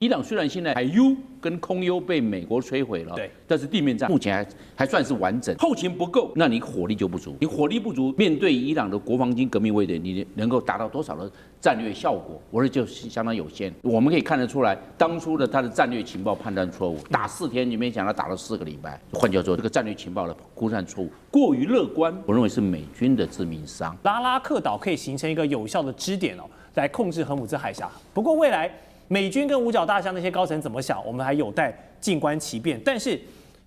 伊朗虽然现在海 U 跟空 U 被美国摧毁了，对，但是地面战目前还算是完整，后勤不够，那你火力就不足。你火力不足，面对伊朗的国防军革命卫队，你能够达到多少的战略效果？我说就是相当有限。我们可以看得出来，当初的他的战略情报判断错误，打4天，你没想到打了4个礼拜。换句话说，这个战略情报的估算错误，过于乐观，我认为是美军的致命伤。拉拉克岛可以形成一个有效的支点来控制荷姆兹海峡。不过未来美军跟五角大厦那些高层怎么想，我们还有待静观其变。但是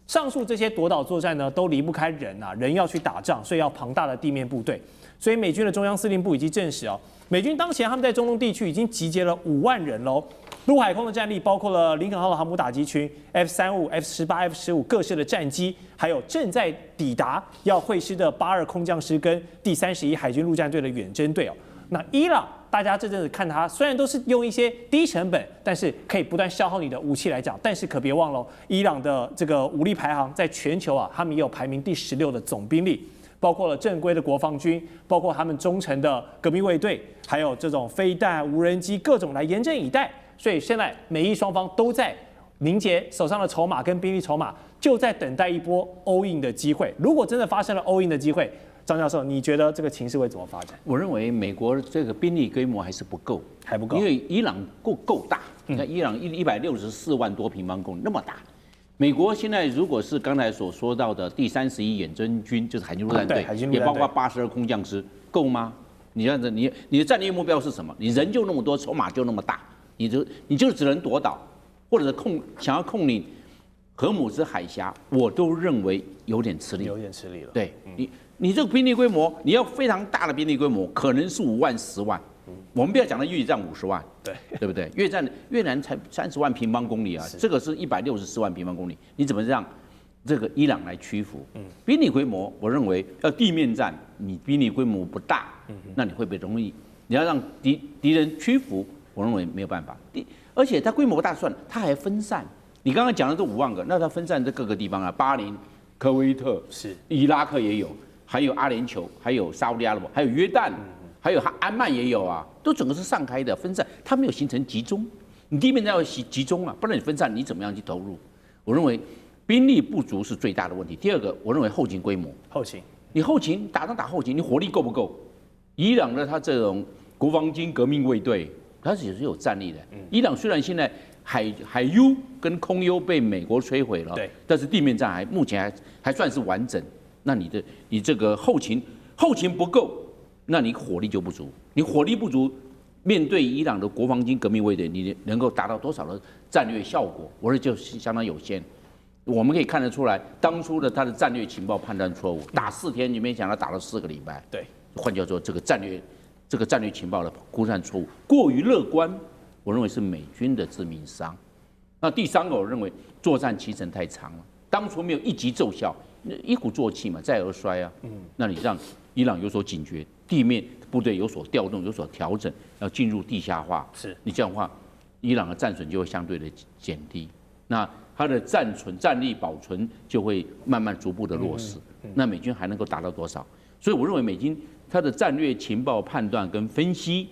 上述这些夺岛作战呢，都离不开人啊，人要去打仗，所以要庞大的地面部队。所以美军的中央司令部已经证实美军当前他们在中东地区已经集结了5万人喽。陆海空的战力包括了林肯号的航母打击群、F-35、F-18、F-15各式的战机，还有正在抵达要会师的82空降师跟第31海军陆战队的远征队那伊朗，大家这阵子看它，虽然都是用一些低成本，但是可以不断消耗你的武器来讲，但是可别忘了，伊朗的这个武力排行在全球他们也有排名第16的总兵力，包括了正规的国防军，包括他们忠诚的革命卫队，还有这种飞弹、无人机各种来严阵以待。所以现在美伊双方都在凝结手上的筹码跟兵力筹码，就在等待一波 all in 的机会。如果真的发生了 all in 的机会，张教授，你觉得这个情势会怎么发展？我认为美国这个兵力规模还是不够，还不够，因为伊朗够大。你看伊朗164万多平方公里那么大，美国现在如果是刚才所说到的第31远征军，就是海军陆战队，也包括82空降师，够吗？你这样子，你的战略目标是什么？你人就那么多，筹码就那么大，你就只能夺岛，或者是想要控领荷姆兹海峡，我都认为有点吃力，有点吃力了。对你这个兵力规模，你要非常大的兵力规模，可能是5万、10万。我们不要讲到越战50万，对不对？越南才30万平方公里啊，这个是164万平方公里，你怎么让这个伊朗来屈服？兵力规模，我认为要地面战，你兵力规模不大，那你会不会容易？你要让敌人屈服，我认为没有办法。而且它规模不大算，它还分散。你刚刚讲的这5万个，那它分散在各个地方啊，巴林、科威特、伊拉克也有。还有阿联酋，还有沙烏地阿拉伯，还有约旦，还有安曼也有啊，都整个是散开的分散，它没有形成集中。你地面要集中啊，不然你分散，你怎么样去投入？我认为兵力不足是最大的问题。第二个，我认为后勤规模，你后勤打后勤，你火力够不够？伊朗的他这种国防军革命卫队，它也是有战力的。伊朗虽然现在海 U 跟空 U 被美国摧毁了，但是地面战目前还算是完整。那你这个后勤不够，那你火力就不足。你火力不足，面对伊朗的国防军革命卫队，你能够达到多少的战略效果？我说就是相当有限。我们可以看得出来，当初的他的战略情报判断错误，打4天，你没想到打了4个礼拜。对，换句话说，这个战略情报的估算错误，过于乐观，我认为是美军的致命伤。那第3个，我认为作战期程太长了，当初没有一击奏效。一鼓作气嘛，再而衰啊。那你让伊朗有所警觉，地面部队有所调动，有所调整，要进入地下化。你这样的话，伊朗的战损就会相对的减低，那它的战力保存就会慢慢逐步的落实。那美军还能够达到多少？所以我认为美军它的战略情报判断跟分析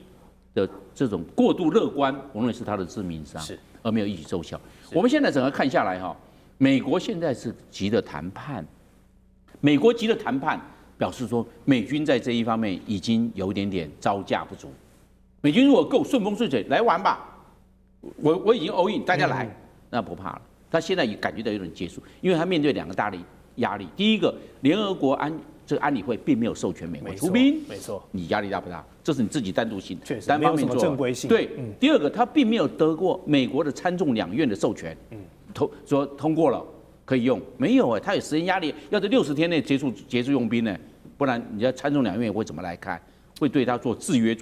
的这种过度乐观，我认为是它的致命伤，而没有一举奏效。我们现在整个看下来美国现在是急着谈判。美国急着谈判，表示说美军在这一方面已经有一点点招架不足。美军如果够顺风顺水来玩吧，我已经 all in， 大家来，那不怕了。他现在也感觉到有点结束，因为他面对2个大的压力。第一个，联合国这个安理会并没有授权美国出兵，没错，你压力大不大？这是你自己单独性、单方面做正规性。对，第二个，他并没有得过美国的参众两院的授权，说通过了。可以用没有他有时间压力，要在60天内结束用兵呢，不然你要参众两院会怎么来看？会对他做制约，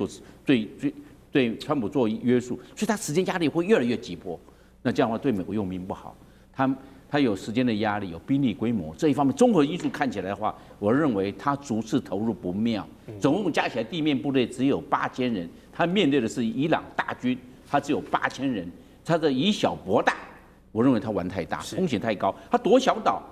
对川普做约束，所以他时间压力会越来越急迫。那这样的话对美国用兵不好，他有时间的压力，有兵力规模这一方面综合因素看起来的话，我认为他逐次投入不妙，总共加起来地面部队只有8000人，他面对的是伊朗大军，他只有8000人，他以小博大。我认为他玩太大，风险太高。他夺小岛，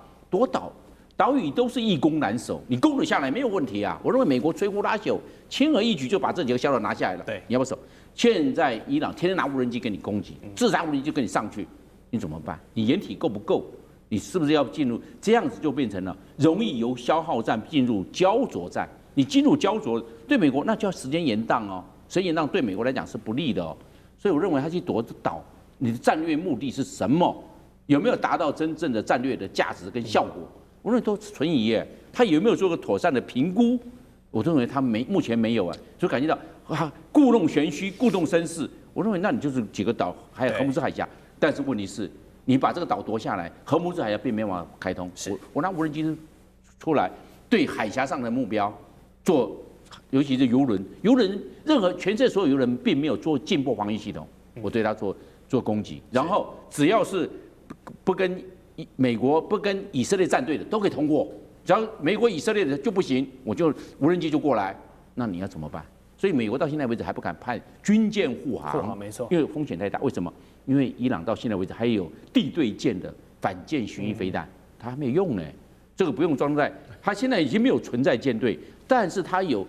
岛屿都是易攻难守，你攻得下来没有问题啊。我认为美国摧枯拉朽，轻而易举就把这几个小岛拿下来了。对，你要不守？现在伊朗天天拿无人机给你攻击，自杀无人机就跟你上去，你怎么办？你掩体够不够？你是不是要进入这样子就变成了容易由消耗战进入焦灼战？你进入焦灼，对美国那叫时间延宕哦，时间延宕对美国来讲是不利的哦。所以我认为他去夺岛，你的战略目的是什么？有没有达到真正的战略的价值跟效果？我认为都存疑耶。他有没有做个妥善的评估？我认为他目前没有啊，就感觉到故弄玄虚、故弄绅士。我认为那你就是几个岛，还有荷姆斯海峡。但是问题是，你把这个岛夺下来，荷姆斯海峡并没办法开通。我拿无人机出来，对海峡上的目标做，尤其是游轮，任何全世界所有游轮并没有做进步防御系统，我对它做攻击。然后只要是不跟美国不跟以色列站队的都可以通过，只要美国以色列的就不行，我就无人机就过来，那你要怎么办？所以美国到现在为止还不敢派军舰护航，没错，因为风险太大。为什么？因为伊朗到现在为止还有地对舰的反舰巡弋飞弹，它还没有用呢。这个不用装载，它现在已经没有存在舰队，但是它有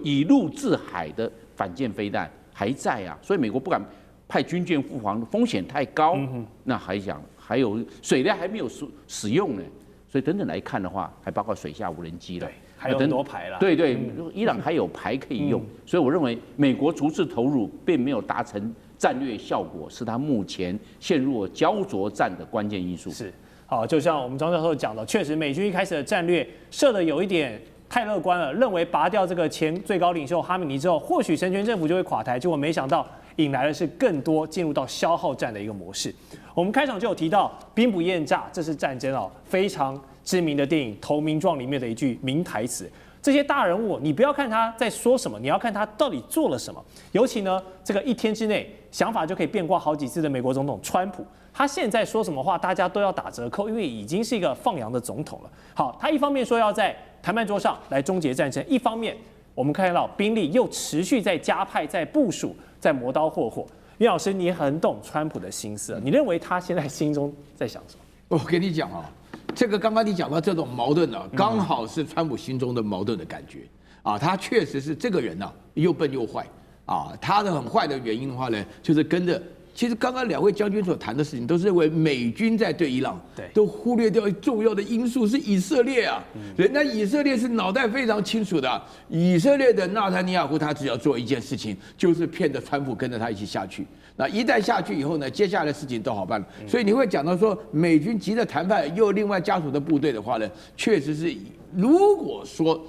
以陆制海的反舰飞弹还在啊，所以美国不敢派军舰护航，风险太高。那还有水雷还没有使用呢，所以等等来看的话，还包括水下无人机了。还有很多牌了，对，伊朗还有牌可以用，所以我认为美国逐次投入并没有达成战略效果，是它目前陷入焦灼战的关键因素。是，好，就像我们庄教授讲的，确实美军一开始的战略设的有一点太乐观了，认为拔掉这个前最高领袖哈米尼之后，或许神权政府就会垮台，结果没想到引来的是更多进入到消耗战的一个模式。我们开场就有提到兵不厌诈，这是战争非常知名的电影《投名状》里面的一句名台词。这些大人物，你不要看他在说什么，你要看他到底做了什么。尤其呢，这个一天之内想法就可以变卦好几次的美国总统川普，他现在说什么话，大家都要打折扣，因为已经是一个放羊的总统了。好，他一方面说要在谈判桌上来终结战争，一方面我们看到兵力又持续在加派、在部署、在磨刀霍霍。袁老师，你很懂川普的心思，你认为他现在心中在想什么？我跟你讲啊，这个刚刚你讲到这种矛盾呢，刚好是川普心中的矛盾的感觉啊。他确实是这个人呢，又笨又坏啊。他的很坏的原因的话呢，就是跟着。其实刚刚两位将军所谈的事情，都是认为美军在对伊朗，都忽略掉重要的因素是以色列啊。人家以色列是脑袋非常清楚的，以色列的纳坦尼亚胡他只要做一件事情，就是骗着川普跟着他一起下去。那一旦下去以后呢，接下来的事情都好办了。所以你会讲到说，美军急着谈判，又另外加属的部队的话呢，确实是，如果说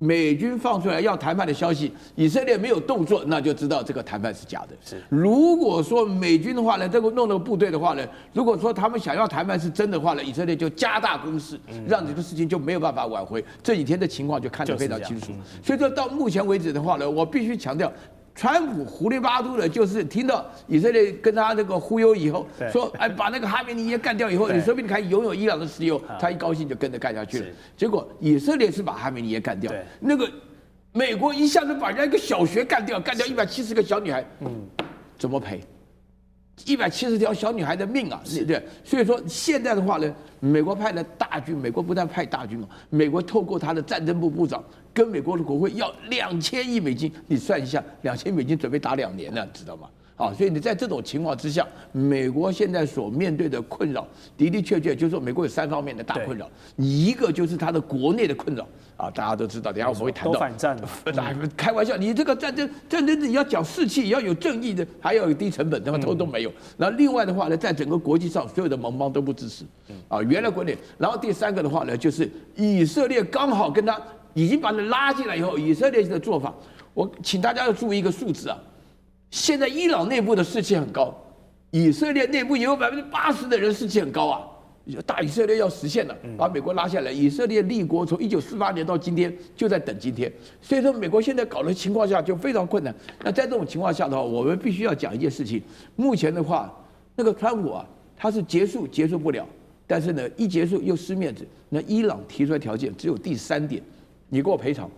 美军放出来要谈判的消息，以色列没有动作，那就知道这个谈判是假的。是，如果说美军的话呢，这个弄那个部队的话呢，如果说他们想要谈判是真的话呢，以色列就加大攻势，让这个事情就没有办法挽回。这几天的情况就看得非常清楚。所以说到目前为止的话呢，我必须强调。川普胡里八嘟的，就是听到以色列跟他那个忽悠以后，说哎把那个哈梅尼耶干掉以后，你说不定可以拥有伊朗的石油，他一高兴就跟着干下去了。结果以色列是把哈梅尼耶干掉，那个美国一下子把人家一个小学干掉170个小女孩，怎么赔？170条小女孩的命啊，对，所以说现在的话呢，美国派了大军，美国不但派大军，美国透过他的战争部部长跟美国的国会要2000亿美金，你算一下，2000亿美金准备打2年了，知道吗？啊，所以你在这种情况之下，美国现在所面对的困扰的的确确就是说，美国有3方面的大困扰，一个就是它的国内的困扰啊，大家都知道，等一下我们会谈到。都反战了，开玩笑，你这个战争你要讲士气，要有正义的，还要有低成本，他们都没有。然后另外的话呢，在整个国际上，所有的盟邦都不支持啊，原来国内。然后第3个的话呢，就是以色列刚好跟他已经把他拉进来以后，以色列的做法，我请大家要注意一个数字啊。现在伊朗内部的士气很高，以色列内部也有80%的人士气很高啊。大以色列要实现了，把美国拉下来。以色列立国从1948年到今天，就在等今天。所以说，美国现在搞的情况下就非常困难。那在这种情况下的话，我们必须要讲一件事情。目前的话，那个川普啊，他是结束不了，但是呢，一结束又失面子。那伊朗提出来条件只有第3点，你给我赔偿，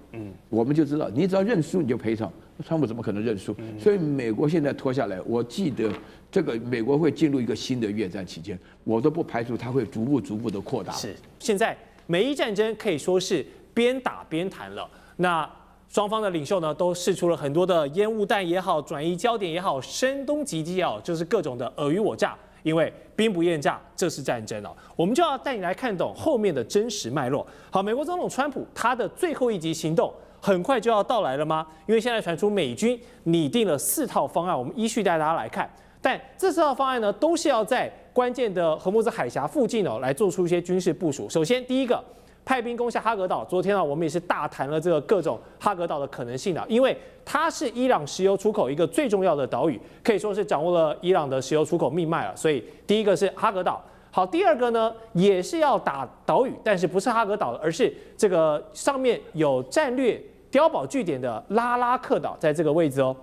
我们就知道，你只要认输你就赔偿。川普怎么可能认输？所以美国现在拖下来，我记得这个美国会进入一个新的越战期间，我都不排除它会逐步的扩大。是，现在美伊战争可以说是边打边谈了。那双方的领袖呢，都释出了很多的烟雾弹也好，转移焦点也好，声东击西也好，就是各种的尔虞我诈。因为兵不厌诈，这是战争哦。我们就要带你来看懂后面的真实脉络。好，美国总统川普他的最后一级行动很快就要到来了吗？因为现在传出美军拟定了4套方案，我们依序带大家来看。但这4套方案呢，都是要在关键的荷姆兹海峡附近来做出一些军事部署。首先，第一个，派兵攻下哈格岛。昨天我们也是大谈了这个各种哈格岛的可能性的，因为它是伊朗石油出口一个最重要的岛屿，可以说是掌握了伊朗的石油出口命脉了。所以第一个是哈格岛。好，第二个呢，也是要打岛屿，但是不是哈格岛，而是这个上面有战略碉堡据点的拉拉克岛，在这个位置哦。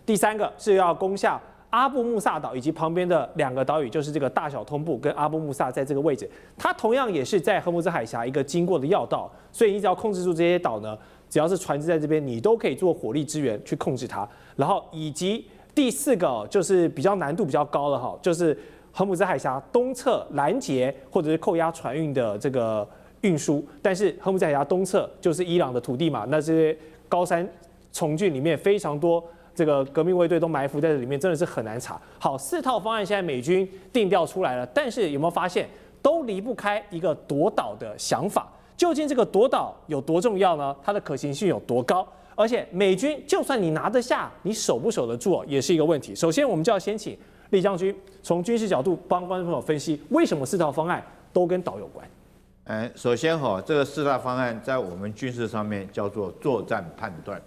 第三个是要攻下阿布穆萨岛以及旁边的2个岛屿，就是这个大小通布跟阿布穆萨在这个位置，它同样也是在荷姆兹海峡一个经过的要道，所以你只要控制住这些岛呢，只要是船只在这边，你都可以做火力支援去控制它。然后以及第4个就是比较难度比较高了哈，就是荷姆兹海峡东侧拦截或者是扣押船运的这个运输，但是荷姆兹海峡东侧就是伊朗的土地嘛，那这些高山丛峻里面非常多。这个革命卫队都埋伏在这里面，真的是很难查。好，4套方案现在美军定调出来了，但是有没有发现都离不开一个夺岛的想法？究竟这个夺岛有多重要呢？它的可行性有多高？而且美军就算你拿得下，你守不守得住也是一个问题。首先，我们就要先请厉将军从军事角度帮观众朋友分析，为什么4套方案都跟岛有关？首先这个4大方案在我们军事上面叫做作战判断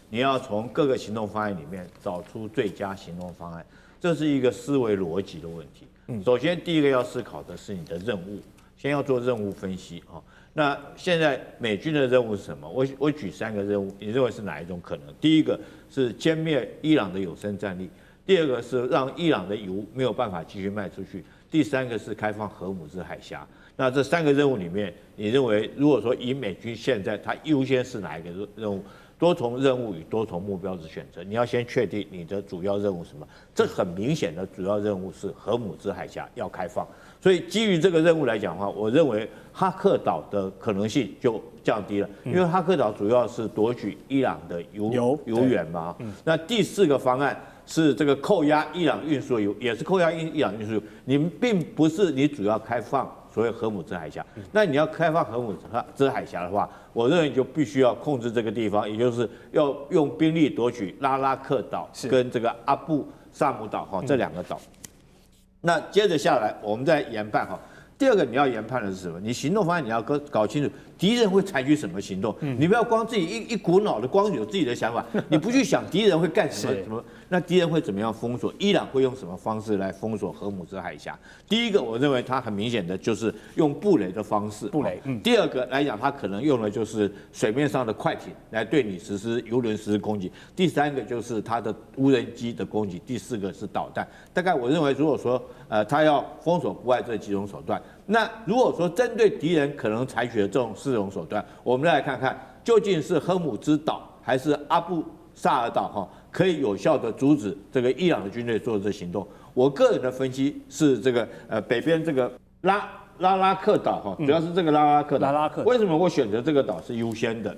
你要从各个行动方案里面找出最佳行动方案，这是一个思维逻辑的问题。首先第一个要思考的是你的任务，先要做任务分析那现在美军的任务是什么？我举3个任务，你认为是哪一种可能？第一个是歼灭伊朗的有生战力，第二个是让伊朗的油没有办法继续卖出去，第3个是开放荷姆兹海峡。那这3个任务里面，你认为如果说以美军现在它优先是哪一个任务？多重任务与多重目标之选择，你要先确定你的主要任务是什么。这很明显的主要任务是荷姆兹海峡要开放，所以基于这个任务来讲的话，我认为哈克岛的可能性就降低了，因为哈克岛主要是夺取伊朗的油源嘛。那第4个方案是这个扣押伊朗运输油，也是扣押伊朗运输油，你们并不是你主要开放所谓荷姆兹海峡。那你要开放荷姆兹海峡的话，我认为就必须要控制这个地方，也就是要用兵力夺取拉拉克岛跟这个阿布萨姆岛这2个岛。那接着下来，我们再研判第二个你要研判的是什么？你行动方案你要搞清楚敌人会采取什么行动，你不要光自己一股脑的光有自己的想法，你不去想敌人会干什么，那敌人会怎么样封锁？伊朗会用什么方式来封锁荷姆兹海峡？第一个，我认为它很明显的就是用布雷的方式。布雷。第二个来讲，它可能用的就是水面上的快艇来对你实施油轮实施攻击。第3个就是它的无人机的攻击。第4个是导弹。大概我认为，如果说它要封锁不外这几种手段，那如果说针对敌人可能采取的这种4种手段，我们来看看究竟是荷姆兹岛还是阿布萨尔岛可以有效的阻止这个伊朗的军队做这行动。我个人的分析是这个北边这个拉拉克岛主要是这个拉拉克岛。为什么我选择这个岛是优先的？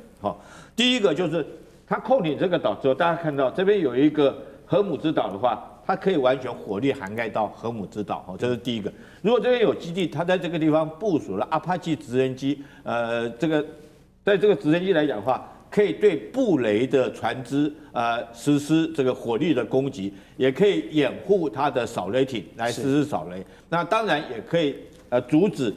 第一个就是它控领这个岛之后，大家看到这边有一个荷姆兹岛的话，它可以完全火力涵盖到荷姆兹岛，这是第一个。如果这边有基地，它在这个地方部署了阿帕奇直升机，在这个直升机来讲的话，可以对布雷的船只实施这个火力的攻击，也可以掩护它的扫雷艇来实施扫雷。那当然也可以阻止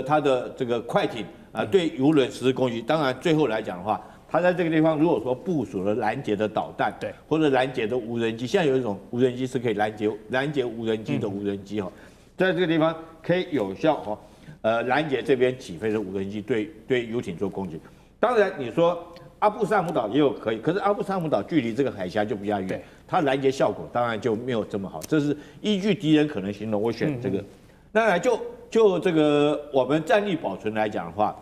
它的这个快艇对油轮实施攻击。当然最后来讲的话，它在这个地方如果说部署了拦截的导弹，对，或者拦截的无人机，现在有一种无人机是可以拦截无人机的无人机在这个地方可以有效拦截这边起飞的无人机对游艇做攻击。当然你说阿布萨姆岛也有可以，可是阿布萨姆岛距离这个海峡就比较远，它拦截效果当然就没有这么好。这是依据敌人可能行动，我选这个。当然就这个我们战力保存来讲的话，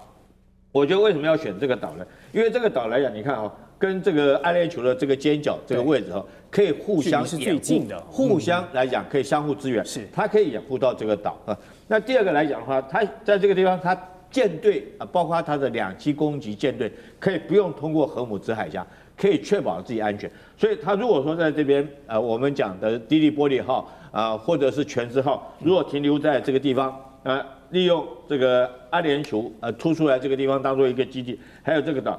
我觉得为什么要选这个岛呢？因为这个岛来讲，你看哦，跟这个阿联酋的这个尖角这个位置哦，可以互相是最近的，互相来讲可以相互支援，是它可以掩护到这个岛啊。那第二个来讲的话，它在这个地方它舰队啊，包括它的2栖攻击舰队，可以不用通过荷姆兹海峡，可以确保自己安全。所以它如果说在这边我们讲的迪利波利号或者是全知号，如果停留在这个地方利用这个阿联酋突出来这个地方当做一个基地，还有这个岛，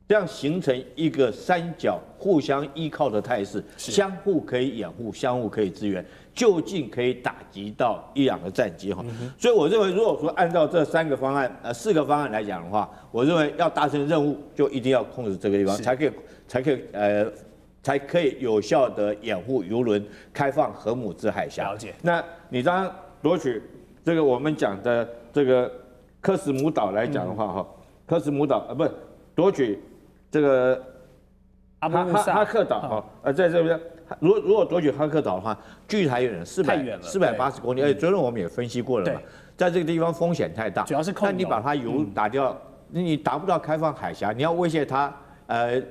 这样形成一个三角互相依靠的态势，相互可以掩护，相互可以支援，就近可以打击到伊朗的战机哈。所以我认为，如果说按照这4个方案来讲的话，我认为要达成任务，就一定要控制这个地方，才可以有效的掩护油轮开放荷姆兹海峡。了解。那你当然夺取这个我们讲的这个科斯姆岛来讲的话，哈，科斯姆岛不是夺取这个哈克岛哈，在这边，如果夺取哈克岛的话，距离太远了，480公里，而且昨天我们也分析过了嘛，在这个地方风险太大，主要是控油，但你把它油打掉，你达不到开放海峡，你要威胁它。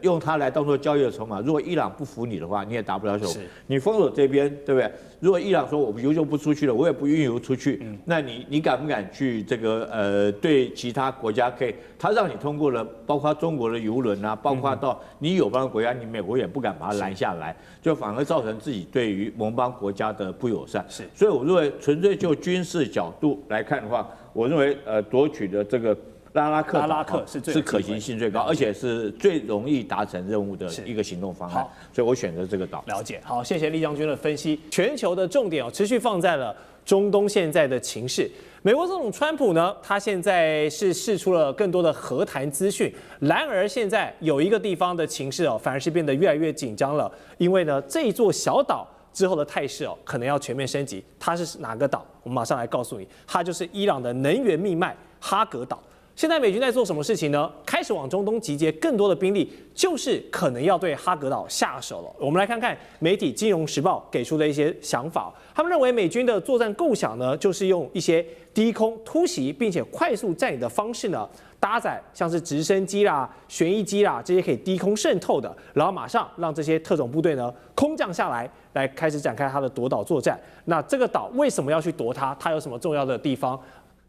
用它来当做交易的筹码。如果伊朗不服你的话，你也达不了手。你封锁这边，对不对？如果伊朗说我油就不出去了，我也不运油出去，那你敢不敢去这个对其他国家可以？他让你通过了，包括中国的油轮啊，包括到你友邦的国家，你美国也不敢把它拦下来，就反而造成自己对于盟邦国家的不友善。所以我认为纯粹就军事角度来看的话，我认为夺取的这个。拉拉克是可行性最高，而且是最容易达成任务的一个行动方案，所以我选择这个岛。了解，好，谢谢厉将军的分析。全球的重点持续放在了中东现在的情势。美国总统川普呢，他现在是释出了更多的和谈资讯，然而现在有一个地方的情势反而是变得越来越紧张了，因为呢这一座小岛之后的态势可能要全面升级。它是哪个岛？我们马上来告诉你，它就是伊朗的能源命脉哈格岛。现在美军在做什么事情呢？开始往中东集结更多的兵力，就是可能要对哈格岛下手了。我们来看看媒体《金融时报》给出的一些想法。他们认为美军的作战构想呢，就是用一些低空突袭并且快速占领的方式呢，搭载像是直升机啦、旋翼机啦这些可以低空渗透的，然后马上让这些特种部队呢空降下来，来开始展开它的夺岛作战。那这个岛为什么要去夺它？它有什么重要的地方？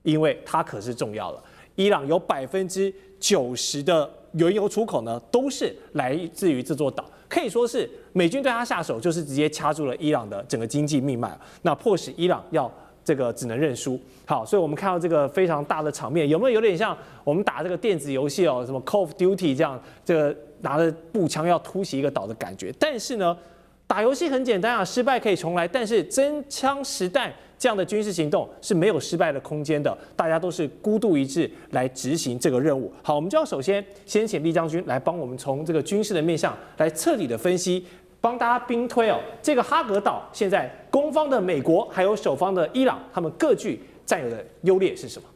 因为它可是重要的。伊朗有90%的原油出口呢，都是来自于这座岛，可以说是美军对它下手，就是直接掐住了伊朗的整个经济命脉，那迫使伊朗要这个只能认输。好，所以我们看到这个非常大的场面，有没有点像我们打这个电子游戏什么 Call of Duty 这样，这个拿着步枪要突袭一个岛的感觉？但是呢，打游戏很简单失败可以重来，但是真枪实弹这样的军事行动是没有失败的空间的，大家都是孤注一掷来执行这个任务。好，我们就要先请厉将军来帮我们从这个军事的面向来彻底的分析，帮大家兵推这个哈格岛现在攻方的美国还有守方的伊朗，他们各具占有的优劣是什么？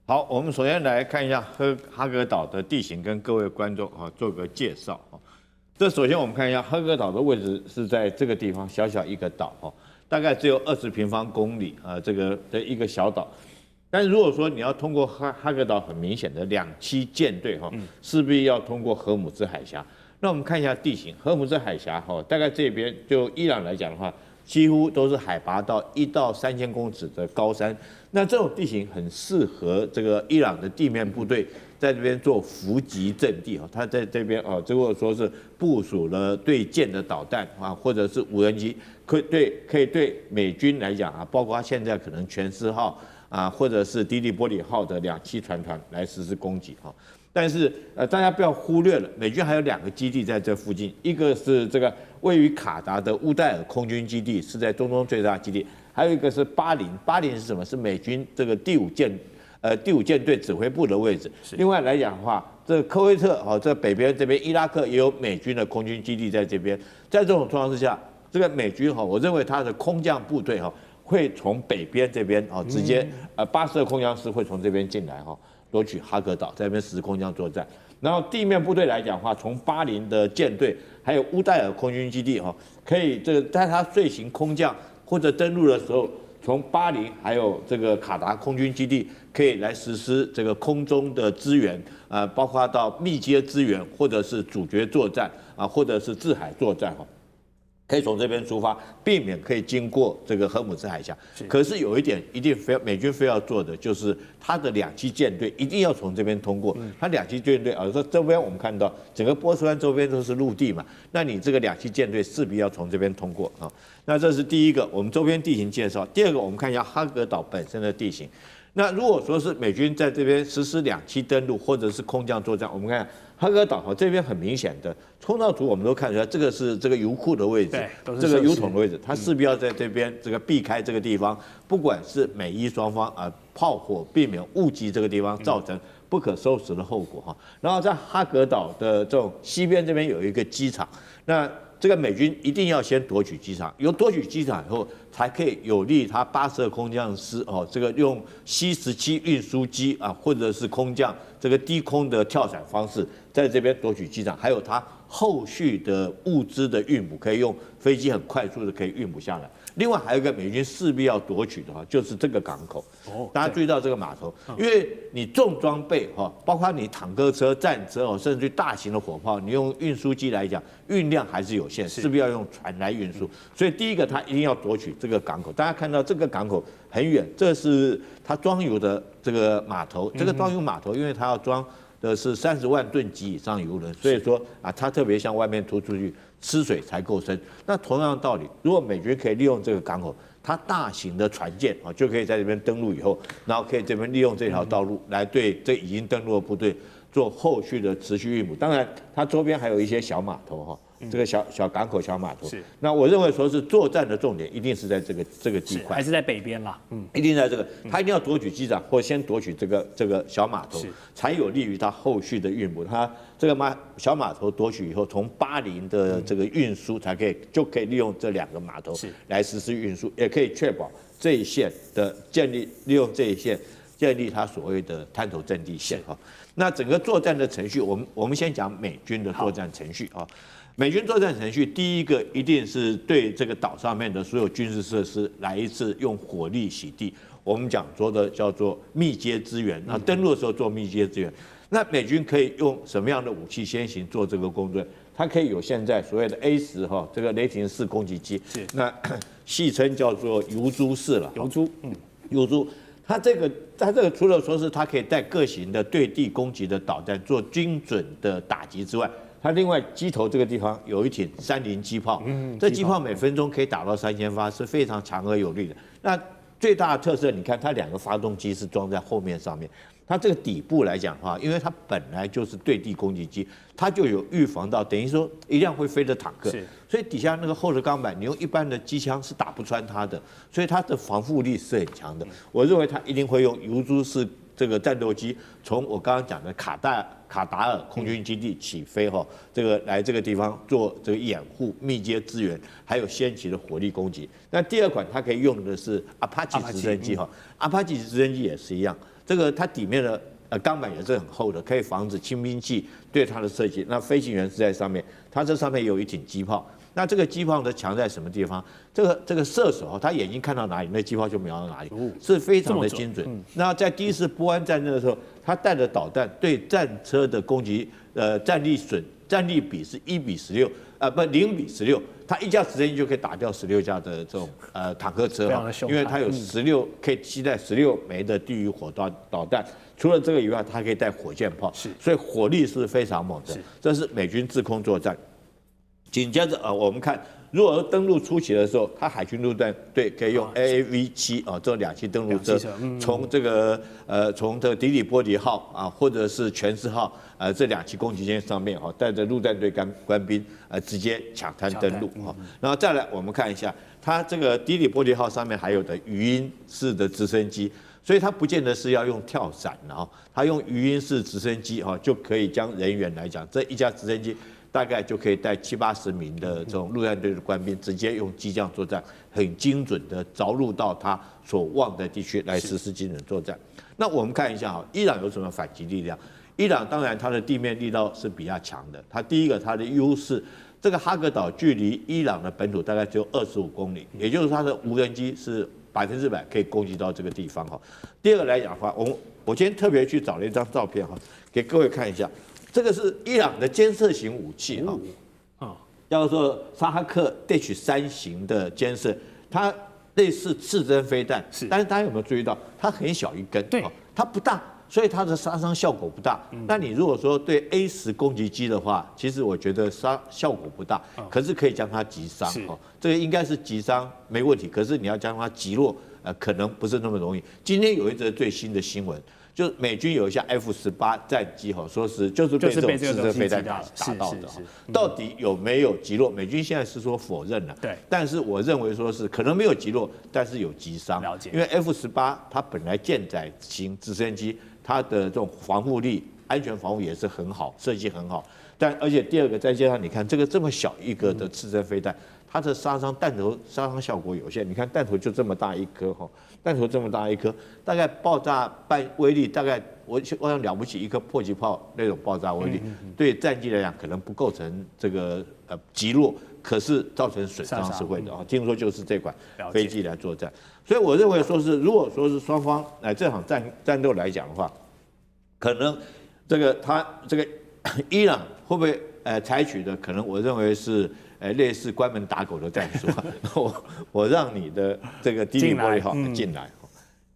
好，我们首先来看一下哈格岛的地形，跟各位观众做个介绍这首先我们看一下哈格岛的位置是在这个地方，小小一个岛大概只有20平方公里这个的一个小岛。但是如果说你要通过哈格岛，很明显的2栖舰队势必要通过荷姆兹海峡。那我们看一下地形，荷姆兹海峡大概这边就伊朗来讲的话，几乎都是海拔到1到3000公尺的高山。那这种地形很适合这个伊朗的地面部队在这边做伏击阵地他在这边如果说是部署了对舰的导弹或者是无人机，可以对美军来讲包括现在可能全师号或者是迪利波里号的2栖船团来实施攻击但是大家不要忽略了，美军还有2个基地在这附近，一个是这个位于卡达的乌代尔空军基地，是在中东最大基地，还有一个是巴林是什么？是美军这个第五舰队指挥部的位置。另外来讲的话，这科威特这北边这边伊拉克也有美军的空军基地在这边。在这种状况之下，这个美军我认为它的空降部队会从北边这边直接82空降师会从这边进来夺取哈格岛，在那边实施空降作战。然后地面部队来讲的话，从巴林的舰队还有乌代尔空军基地可以这个在它遂行空降或者登陆的时候，从巴林还有这个卡达空军基地可以来实施这个空中的支援，包括到密接支援，或者是主角作战或者是制海作战可以从这边出发，避免可以经过这个荷姆斯海峡。可是有一点一定美军非要做的，就是他的两栖舰队一定要从这边通过。他两栖舰队说周边我们看到整个波斯湾周边都是陆地嘛，那你这个两栖舰队势必要从这边通过那这是第一个，我们周边地形介绍。第二个，我们看一下哈格岛本身的地形。那如果说是美军在这边实施两栖登陆或者是空降作战，我们看哈格岛这边很明显的冲到图我们都看出来，这个是这个油库的位置，这个油桶的位置，它势必要在这边这个避开这个地方，不管是美伊双方炮火，避免误击这个地方，造成不可收拾的后果然后在哈格岛的这种西边这边有一个机场，那这个美军一定要先夺取机场，有夺取机场以后，才可以有利他82空降师这个用 C-17运输机或者是空降这个低空的跳伞方式，在这边夺取机场，还有它后续的物资的运补，可以用飞机很快速的可以运补下来。另外还有一个美军势必要夺取的就是这个港口。大家注意到这个码头，因为你重装备包括你坦克车、战车甚至大型的火炮，你用运输机来讲，运量还是有限，势必要用船来运输。所以第一个，它一定要夺取这个港口。大家看到这个港口很远，这是它装油的这个码头。这个装油码头，因为它要装的是30万吨级以上油轮，所以说它特别向外面突出去，吃水才够深。那同样的道理，如果美军可以利用这个港口，它大型的船舰就可以在这边登陆以后，然后可以这边利用这条道路来对这已经登陆的部队做后续的持续运补。当然，它周边还有一些小码头这个小港口、小码头。那我认为说是作战的重点一定是在这个地块，还是在北边啦。一定在这个，他一定要夺取机场，或先夺取这个小码头，才有利于他后续的运补。他这个小码头夺取以后，从巴林的这个运输就可以利用这2个码头来实施运输，也可以确保这一线的建立，利用这一线建立他所谓的滩头阵地线那整个作战的程序，我们先讲美军的作战程序美军作战程序，第一个一定是对这个岛上面的所有军事设施来一次用火力洗地。我们讲说的叫做密接支援，那登陆的时候做密接支援。那美军可以用什么样的武器先行做这个工作？它可以有现在所谓的 A10这个雷霆式攻击机，那戏称叫做油猪式了。油猪。它这个除了说是它可以带各型的对地攻击的导弹做精准的打击之外，它另外机头这个地方有一挺30机炮，这机炮每分钟可以打到3000发，是非常强而有力的。那最大的特色，你看它2个发动机是装在后面上面，它这个底部来讲的话，因为它本来就是对地攻击机，它就有预防到，等于说一辆会飞的坦克，所以底下那个厚的钢板，你用一般的机枪是打不穿它的，所以它的防护力是很强的。我认为它一定会用油猪式这个战斗机，从我刚刚讲的卡达尔空军基地起飞这个来这个地方做这个掩护、密接支援，还有先期的火力攻击。那第2款它可以用的是阿帕奇直升机阿帕奇直升机也是一样，这个它底面的钢板也是很厚的，可以防止轻兵器对它的射击。那飞行员是在上面，它这上面有一挺机炮。那这个机炮的强在什么地方？这个射手他眼睛看到哪里，那机炮就瞄到哪里，是非常的精准。那在第1次波湾战争的时候，他带着导弹对战车的攻击，战力比是1:16，不0:16，他一架直升机就可以打掉16架的这种坦克车因为它有可以携带16枚的地狱火导弹。除了这个以外，它可以带火箭炮，所以火力是非常猛的。这是美军制空作战。紧接着我们看，如果登陆初期的时候，它海军陆战队可以用 AAV7这种2栖登陆车，从这个迪里波迪号或者是全斯号这2栖攻击舰上面带着陆战队官兵直接抢滩登陆然后再来我们看一下，它这个迪里波迪号上面还有的语音式的直升机。所以它不见得是要用跳伞它用语音式直升机就可以将人员来讲，这一架直升机大概就可以带70-80名的这种陆战队的官兵，直接用机降作战，很精准的着陆到他所望的地区来实施精准作战。那我们看一下伊朗有什么反击力量？伊朗当然它的地面力道是比较强的，它第一个它的优势。这个哈格岛距离伊朗的本土大概只有25公里，也就是它的无人机是100%可以攻击到这个地方哈。第二个来讲的话，我今天特别去找了一张照片哈，给各位看一下，这个是伊朗的监测型武器哈，叫做沙哈克 H3型的监测，它类似刺针飞弹，但是大家有没有注意到，它很小一根，对，它不大。所以它的杀伤效果不大。那你如果说对 A10攻击机的话，其实我觉得效果不大，可是可以将它击伤。这个应该是击伤没问题。可是你要将它击落，可能不是那么容易。今天有一则最新的新闻，就是美军有一架 F-18战机说是就是被这种刺针飞弹打到的。到底有没有击落？美军现在是说否认了。对。但是我认为说是可能没有击落，但是有击伤。了解。因为 F-18它本来舰载型直升机。它的这种防护力、安全防护也是很好，设计很好。而且第二个，再加上你看这个这么小一个的刺针飞弹，它的弹头杀伤效果有限。你看弹头就这么大一颗弹头这么大一颗，大概爆炸威力大概我想了不起一颗迫击炮那种爆炸威力，对战机来讲可能不构成这个击落，可是造成损伤是会的听说就是这款飞机来作战。所以我认为说是，如果说是双方这场战斗来讲的话，可能这个伊朗会不会采取的，可能我认为是类似关门打狗的战术。我让你的这个低力玻璃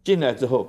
进来之后，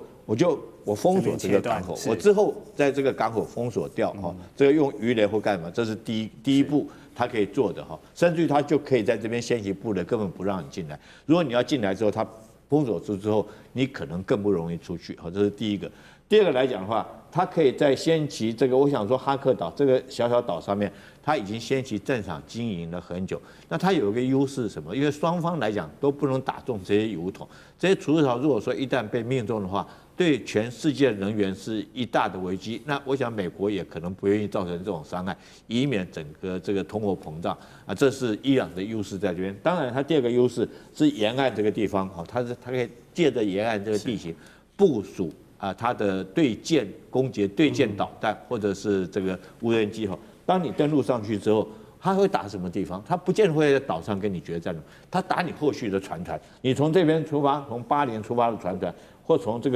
我封锁这个港口，我之后在这个港口封锁掉这个用鱼雷或干嘛，这是第一步。他可以做的甚至于他就可以在这边先行布的，根本不让你进来。如果你要进来之后，他封锁住之后，你可能更不容易出去。这是第一个。第二个来讲的话，他可以在先期这个，我想说哈克岛这个小小岛上面，他已经先期战场经营了很久。那他有一个优势是什么？因为双方来讲都不能打中这些油桶，这些储油槽如果说一旦被命中的话，对全世界能源是一大的危机。那我想美国也可能不愿意造成这种伤害，以免整个这个通货膨胀这是伊朗的优势在这边。当然，它第二个优势是沿岸这个地方它可以借着沿岸这个地形部署它的对舰攻击、对舰导弹或者是这个无人机当你登陆上去之后，他会打什么地方？他不见得会在岛上跟你决战的，他打你后续的船团。你从这边出发，从巴林出发的船团，或从这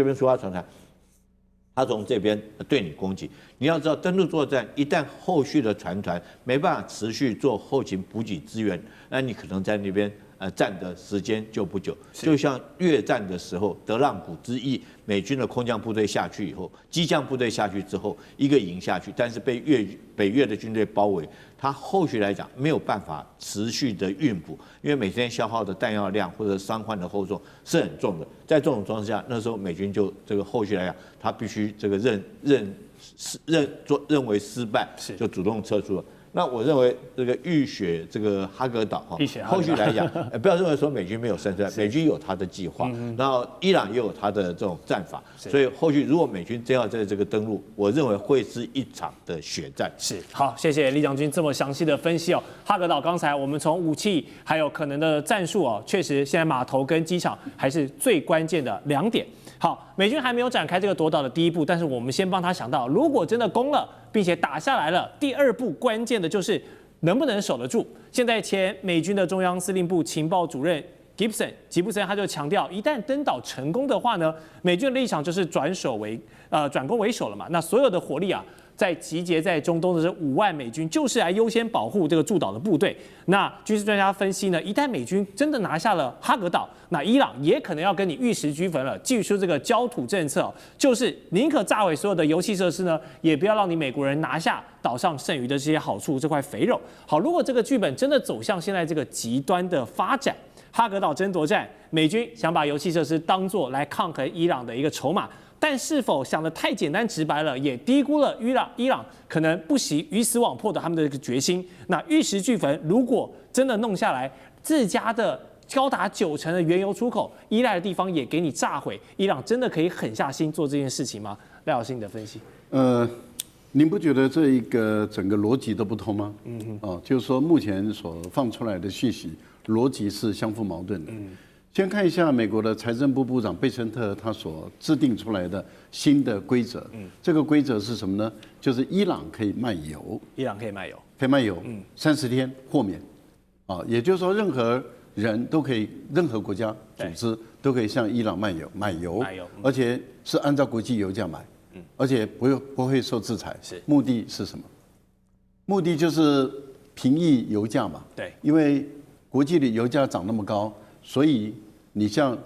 边出发的船团，他从这边对你攻击。你要知道，登陆作战一旦后续的船团没办法持续做后勤补给支援，那你可能在那边战的时间就不久。就像越战的时候，德浪谷之役，美军的空降部队下去以后，机降部队下去之后，一个营下去，但是被北越的军队包围，它后续来讲没有办法持续的运补，因为每天消耗的弹药量或者伤患的厚重是很重的。在这种状况下，那时候美军就这个后续来讲，他必须这个认为失败，就主动撤出了。那我认为这个浴血这个哈格岛后续来讲，不要认为说美军没有胜算，美军有他的计划，然后伊朗也有他的这种战法，所以后续如果美军真要在这个登陆，我认为会是一场的血战。是，好，谢谢李将军这么详细的分析哈格岛刚才我们从武器还有可能的战术确实现在码头跟机场还是最关键的2点。好，美军还没有展开这个夺岛的第一步，但是我们先帮他想到，如果真的攻了，并且打下来了，第2步关键的就是能不能守得住。现在前美军的中央司令部情报主任吉布森他就强调，一旦登岛成功的话呢，美军的立场就是转攻为守了嘛。那所有的火力在集结在中东的这5万美军，就是来优先保护这个驻岛的部队。那军事专家分析呢，一旦美军真的拿下了哈格岛，那伊朗也可能要跟你玉石俱焚了，继续出这个焦土政策就是宁可炸毁所有的油气设施呢，也不要让你美国人拿下岛上剩余的这些好处，这块肥肉。好，如果这个剧本真的走向现在这个极端的发展，哈格岛争夺战，美军想把油气设施当作来抗衡伊朗的一个筹码。但是否想得太简单直白了，也低估了伊朗可能不惜鱼死网破的他们的一个决心。那玉石俱焚，如果真的弄下来，自家的高达90%的原油出口依赖的地方也给你炸毁，伊朗真的可以狠下心做这件事情吗？赖老师，你的分析？您不觉得这一个整个逻辑都不通吗？就是说目前所放出来的讯息逻辑是相互矛盾的。先看一下美国的财政部部长贝森特他所制定出来的新的规则。这个规则是什么呢？就是伊朗可以卖油，伊朗可以卖油，30天豁免。也就是说任何人都可以，任何国家组织都可以向伊朗买油，而且是按照国际油价买，而且不会受制裁。目的是什么？目的就是平抑油价嘛。对，因为国际的油价涨那么高，所以你向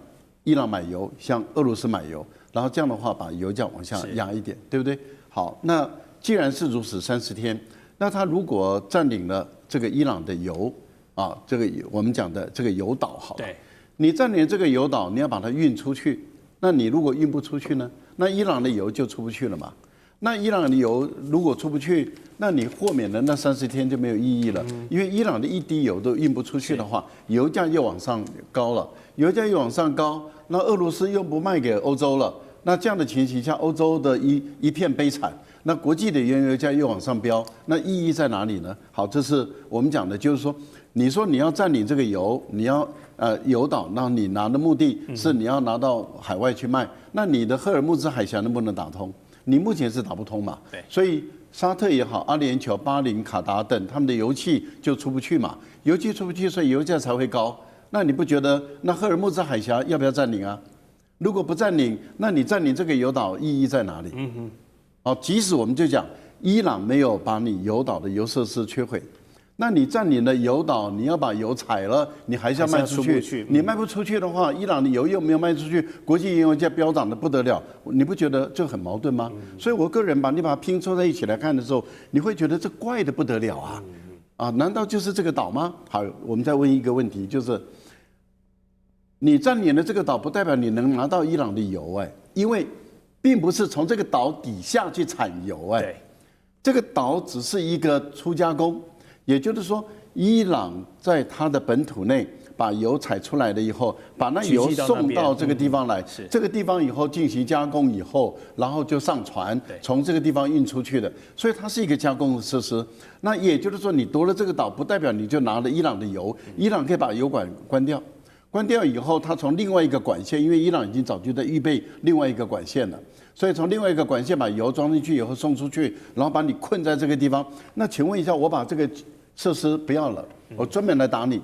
伊朗买油，向俄罗斯买油，然后这样的话把油价往下压一点，对不对？好，那既然是如此，30天，那他如果占领了这个伊朗的油啊，这个我们讲的这个油岛，好了，你占领这个油岛，你要把它运出去，那你如果运不出去呢？那伊朗的油就出不去了嘛。那伊朗的油如果出不去，那你豁免了那30天就没有意义了，因为伊朗的一滴油都运不出去的话，油价又往上高了，油价又往上高，那俄罗斯又不卖给欧洲了，那这样的情形下，欧洲的一片悲惨，那国际的原油价又往上飙，那意义在哪里呢？好，这是我们讲的，就是说，你说你要占领这个油，你要油岛，那你拿的目的是你要拿到海外去卖，那你的赫尔木兹海峡能不能打通？你目前是打不通嘛？所以沙特也好，阿联酋、巴林、卡达等，他们的油气就出不去嘛，油气出不去，所以油价才会高。那你不觉得那赫尔木兹海峡要不要占领啊？如果不占领，那你占领这个油岛意义在哪里？好，即使我们就讲伊朗没有把你油岛的油设施摧毁，那你占领了油岛，你要把油采了，你还是要卖出去。你卖不出去的话，伊朗的油又没有卖出去，国际原油价飙涨的不得了，你不觉得这很矛盾吗？所以我个人你把它拼凑在一起来看的时候，你会觉得这怪的不得了啊！啊，难道就是这个岛吗？好，我们再问一个问题，就是你占领了这个岛，不代表你能拿到伊朗的油因为并不是从这个岛底下去产油这个岛只是一个初加工。也就是说，伊朗在它的本土内把油采出来了以后，把那油送到这个地方来，这个地方以后进行加工以后，然后就上船，从这个地方运出去的，所以它是一个加工的设施。那也就是说，你夺了这个岛，不代表你就拿了伊朗的油，伊朗可以把油管关掉。关掉以后，它从另外一个管线，因为伊朗已经早就在预备另外一个管线了，所以从另外一个管线把油装进去以后送出去，然后把你困在这个地方。那请问一下，我把这个设施不要了，我专门来打你，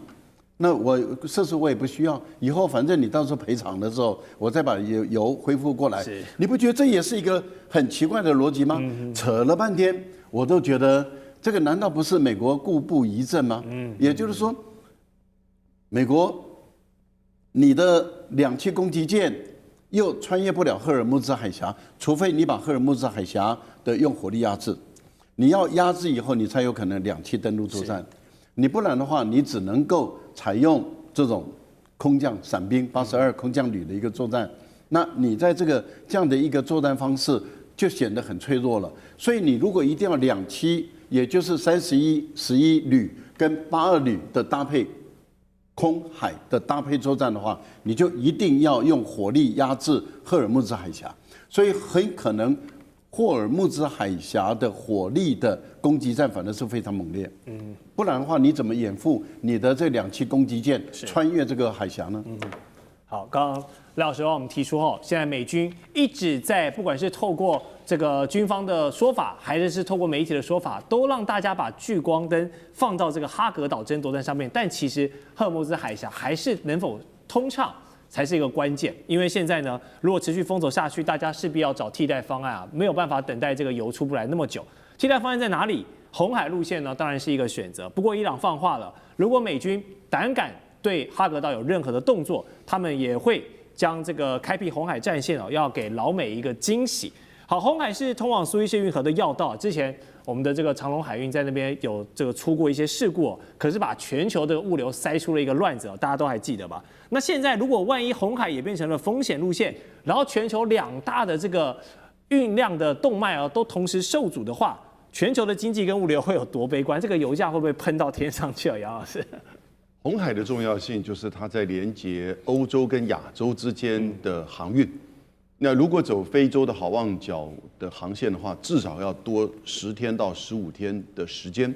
那我设施我也不需要，以后反正你到时候赔偿的时候，我再把油恢复过来。你不觉得这也是一个很奇怪的逻辑吗？扯了半天，我都觉得这个难道不是美国故布疑阵吗？也就是说，美国你的2栖攻击舰又穿越不了赫尔木兹海峡，除非你把赫尔木兹海峡的用火力压制。你要压制以后，你才有可能2栖登陆作战。你不然的话，你只能够采用这种空降伞兵82空降旅的一个作战。那你在这样的一个作战方式，就显得很脆弱了。所以你如果一定要2栖，也就是31、11旅跟82旅的搭配，空海的搭配作战的话，你就一定要用火力压制赫尔木兹海峡。所以很可能霍尔木兹海峡的火力的攻击战反而是非常猛烈，不然的话你怎么掩护你的这2栖攻击舰穿越这个海峡呢？好，刚刚赖老师帮我们提出现在美军一直在不管是透过这个军方的说法，还是透过媒体的说法，都让大家把聚光灯放到这个哈格岛争夺战上面，但其实赫尔木兹海峡还是能否通畅才是一个关键，因为现在呢，如果持续封锁下去，大家势必要找替代方案没有办法等待这个油出不来那么久。替代方案在哪里？红海路线呢，当然是一个选择。不过伊朗放话了，如果美军胆敢对哈格岛有任何的动作，他们也会将这个开辟红海战线要给老美一个惊喜。好，红海是通往苏伊士运河的要道，之前我们的这个长荣海运在那边有这个出过一些事故可是把全球的物流塞出了一个乱子大家都还记得吧？那现在如果万一红海也变成了风险路线，然后全球2大的这个运量的动脉都同时受阻的话，全球的经济跟物流会有多悲观？这个油价会不会喷到天上去杨老师？红海的重要性就是它在连接欧洲跟亚洲之间的航运。那如果走非洲的好望角的航线的话，至少要多10天到15天的时间。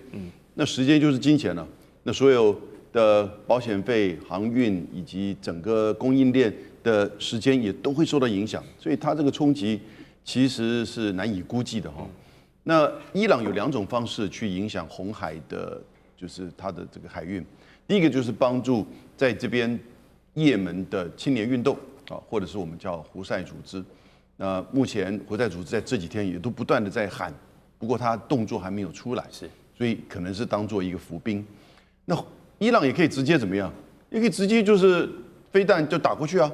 那时间就是金钱了。那所有的保险费、航运以及整个供应链的时间也都会受到影响，所以它这个冲击其实是难以估计的那伊朗有2种方式去影响红海的，就是它的这个海运。第一个就是帮助在这边也门的青年运动啊，或者是我们叫胡塞组织。那目前胡塞组织在这几天也都不断的在喊，不过他动作还没有出来，所以可能是当做一个伏兵。那伊朗也可以直接怎么样？也可以直接就是飞弹就打过去啊，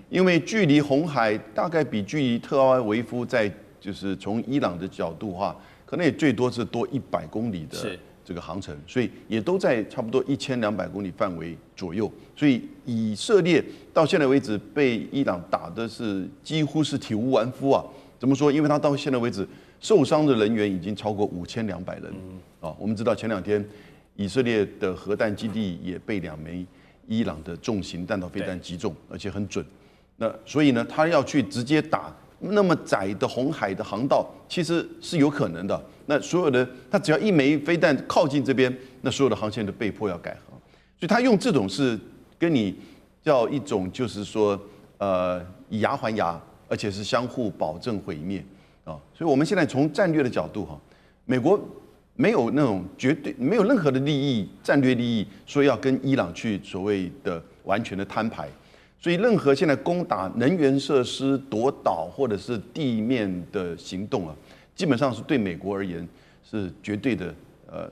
因为距离红海大概比距离特拉维夫在就是从伊朗的角度的话，可能也最多是多100公里的这个航程，所以也都在差不多1200公里范围左右。所以以色列到现在为止被伊朗打的是几乎是体无完肤啊。怎么说？因为他到现在为止受伤的人员已经超过5200人啊。我们知道前2天以色列的核弹基地也被2枚伊朗的重型弹道飞弹击中，而且很准。那所以呢，他要去直接打那么窄的红海的航道，其实是有可能的。那所有的他只要1枚飞弹靠近这边，那所有的航线都被迫要改航。所以他用这种是跟你叫一种就是说以牙还牙，而且是相互保证毁灭啊。所以我们现在从战略的角度哈，美国没有那种绝对没有任何的利益战略利益说要跟伊朗去所谓的完全的摊牌。所以，任何现在攻打能源设施、夺岛或者是地面的行动啊，基本上是对美国而言是绝对的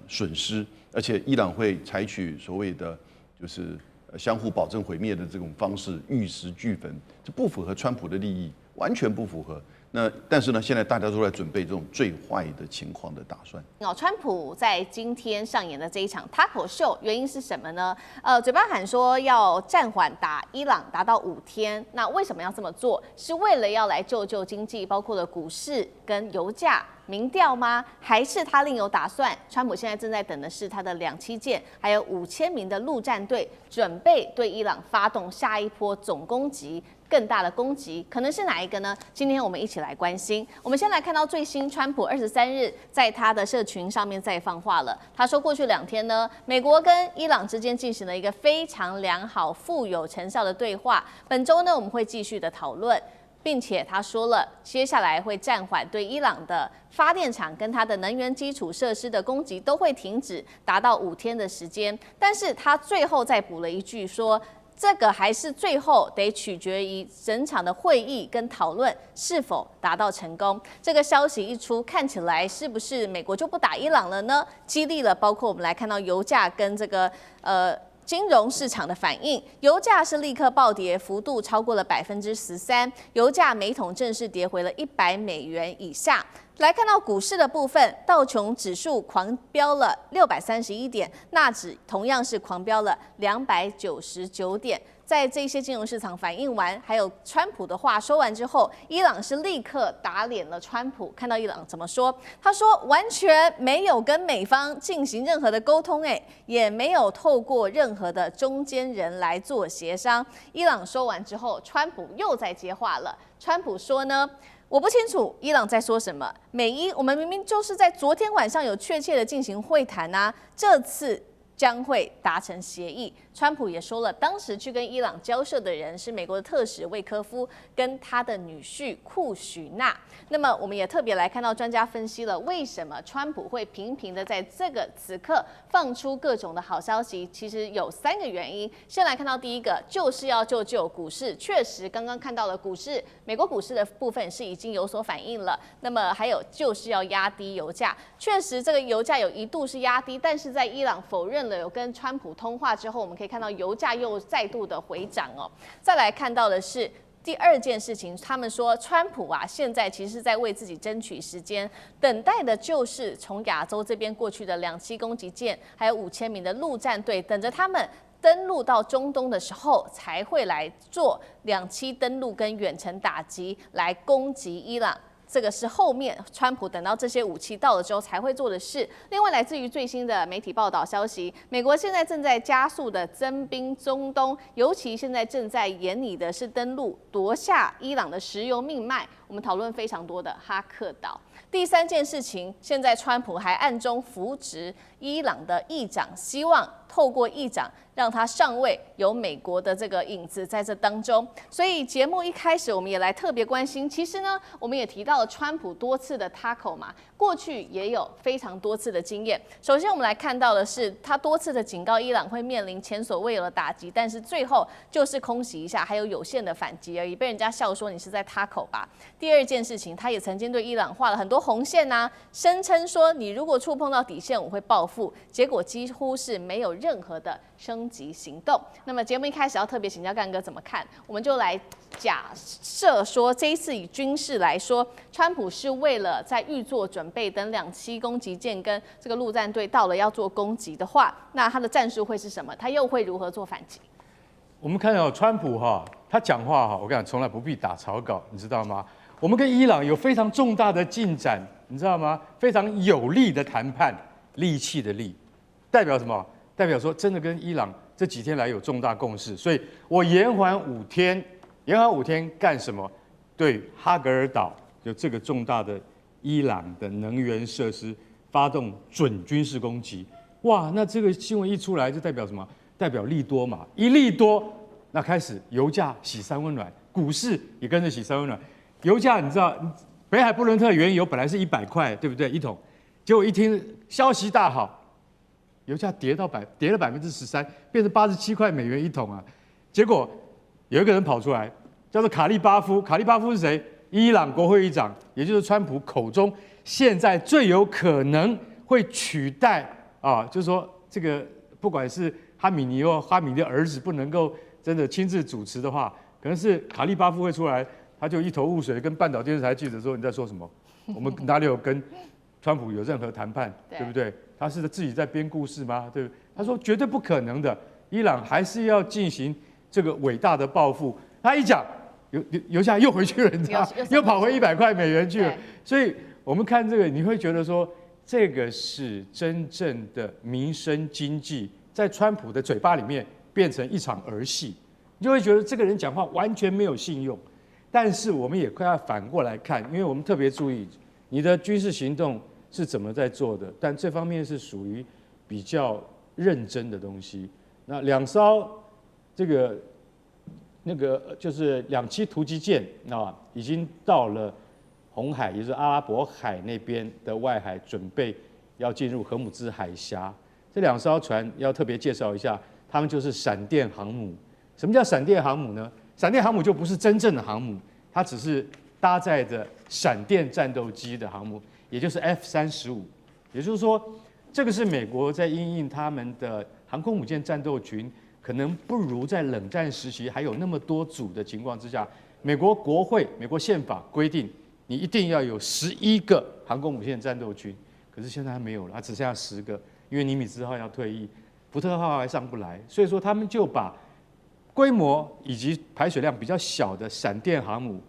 损失，而且伊朗会采取所谓的就是相互保证毁灭的这种方式，玉石俱焚，这不符合川普的利益，完全不符合。那但是呢，现在大家都在准备这种最坏的情况的打算。川普在今天上演的这一场脱口秀，原因是什么呢？嘴巴喊说要暂缓打伊朗，达到5天。那为什么要这么做？是为了要来救救经济，包括了股市跟油价、民调吗？还是他另有打算？川普现在正在等的是他的2栖舰，还有5000名的陆战队，准备对伊朗发动下一波总攻击。更大的攻击可能是哪一个呢？今天我们一起来关心。我们先来看到最新，川普23日在他的社群上面再放话了。他说，过去2天呢，美国跟伊朗之间进行了一个非常良好、富有成效的对话。本周呢，我们会继续的讨论，并且他说了，接下来会暂缓对伊朗的发电厂跟它的能源基础设施的攻击，都会停止，达到5天的时间。但是他最后再补了一句说，这个还是最后得取决于整场的会议跟讨论是否达到成功。这个消息一出，看起来是不是美国就不打伊朗了呢？激励了包括我们来看到油价跟这个金融市场的反应，油价是立刻暴跌，幅度超过了13%，油价每桶正式跌回了$100以下。来看到股市的部分，道琼指数狂飙了631点，纳指同样是狂飙了299点。在这些金融市场反应完，还有川普的话说完之后，伊朗是立刻打脸了川普。看到伊朗怎么说？他说完全没有跟美方进行任何的沟通，也没有透过任何的中间人来做协商。伊朗说完之后，川普又在接话了。川普说呢，我不清楚伊朗在说什么。美伊，我们明明就是在昨天晚上有确切的进行会谈啊，这次将会达成协议。川普也说了，当时去跟伊朗交涉的人是美国的特使魏科夫跟他的女婿库许纳。那么我们也特别来看到专家分析了，为什么川普会频频的在这个此刻放出各种的好消息，其实有3个原因。先来看到第一个，就是要救救股市。确实，刚刚看到了股市，美国股市的部分是已经有所反应了。那么还有就是要压低油价，确实这个油价有一度是压低，但是在伊朗否认了有跟川普通话之后，我们可以看到油价又再度的回涨哦。再来看到的是第2件事情，他们说川普啊，现在其实是在为自己争取时间，等待的就是从亚洲这边过去的2栖攻击舰，还有5000名的陆战队，等着他们登陆到中东的时候，才会来做2栖登陆跟远程打击，来攻击伊朗。这个是后面川普等到这些武器到了之后才会做的事。另外，来自于最新的媒体报道消息，美国现在正在加速的增兵中东，尤其现在正在研拟的是登陆夺下伊朗的石油命脉。我我们讨论非常多的哈克岛。第三件事情，现在川普还暗中扶植伊朗的议长，希望透过议长让他上位，有美国的这个影子在这当中。所以节目一开始我们也来特别关心，其实呢，我们也提到了川普多次的 TACO 嘛，过去也有非常多次的经验。首先我们来看到的是，他多次的警告伊朗会面临前所未有的打击，但是最后就是空袭一下，还有有限的反击而已，被人家笑说你是在 TACO 吧。第二件事情，他也曾经对伊朗画了很多红线啊，声称说你如果触碰到底线，我会报复。结果几乎是没有任何的升级行动。那么节目一开始要特别请教干哥怎么看，我们就来假设说，这一次以军事来说，川普是为了在预做准备，等2栖攻击舰跟这个陆战队到了要做攻击的话，那他的战术会是什么？他又会如何做反击？我们看到川普他讲话我跟你讲，从来不必打草稿，你知道吗？我们跟伊朗有非常重大的进展，你知道吗？非常有利的谈判，利器的利，代表什么？代表说真的跟伊朗这几天来有重大共识，所以我延缓5天，延缓5天干什么？对哈格尔岛有这个重大的伊朗的能源设施发动准军事攻击。哇，那这个新闻一出来，就代表什么？代表利多嘛，一利多，那开始油价洗三温暖，股市也跟着洗三温暖。油价你知道，北海布伦特原油本来是100块，对不对？1桶，结果一听消息大好，油价跌了13%，变成87块美元1桶啊！结果有一个人跑出来，叫做卡利巴夫。卡利巴夫是谁？伊朗国会议长，也就是川普口中现在最有可能会取代就是说这个不管是哈米尼或哈米尼的儿子不能够真的亲自主持的话，可能是卡利巴夫会出来。他就一头雾水，跟半岛电视台记者说：“你在说什么？我们哪里有跟川普有任何谈判，对不对？他是自己在编故事吗？对不对？”他说：“绝对不可能的，伊朗还是要进行这个伟大的报复。”他一讲，油价又回去了，你知道，又跑回100块美元去了。所以我们看这个，你会觉得说，这个是真正的民生经济，在川普的嘴巴里面变成一场儿戏，你就会觉得这个人讲话完全没有信用。但是我们也快要反过来看，因为我们特别注意你的军事行动是怎么在做的，但这方面是属于比较认真的东西。那2艘就是2栖突击舰已经到了红海，也就是阿拉伯海那边的外海，准备要进入荷姆兹海峡。这2艘船要特别介绍一下，他们就是闪电航母。什么叫闪电航母呢？闪电航母就不是真正的航母，它只是搭载着闪电战斗机的航母，也就是 F-35。也就是说，这个是美国在因应他们的航空母舰战斗群可能不如在冷战时期还有那么多组的情况之下，美国国会、美国宪法规定你一定要有11个航空母舰战斗群，可是现在还没有了，它只剩下10个，因为尼米兹号要退役，福特号还上不来，所以说他们就把规模以及排水量比较小的闪电航母，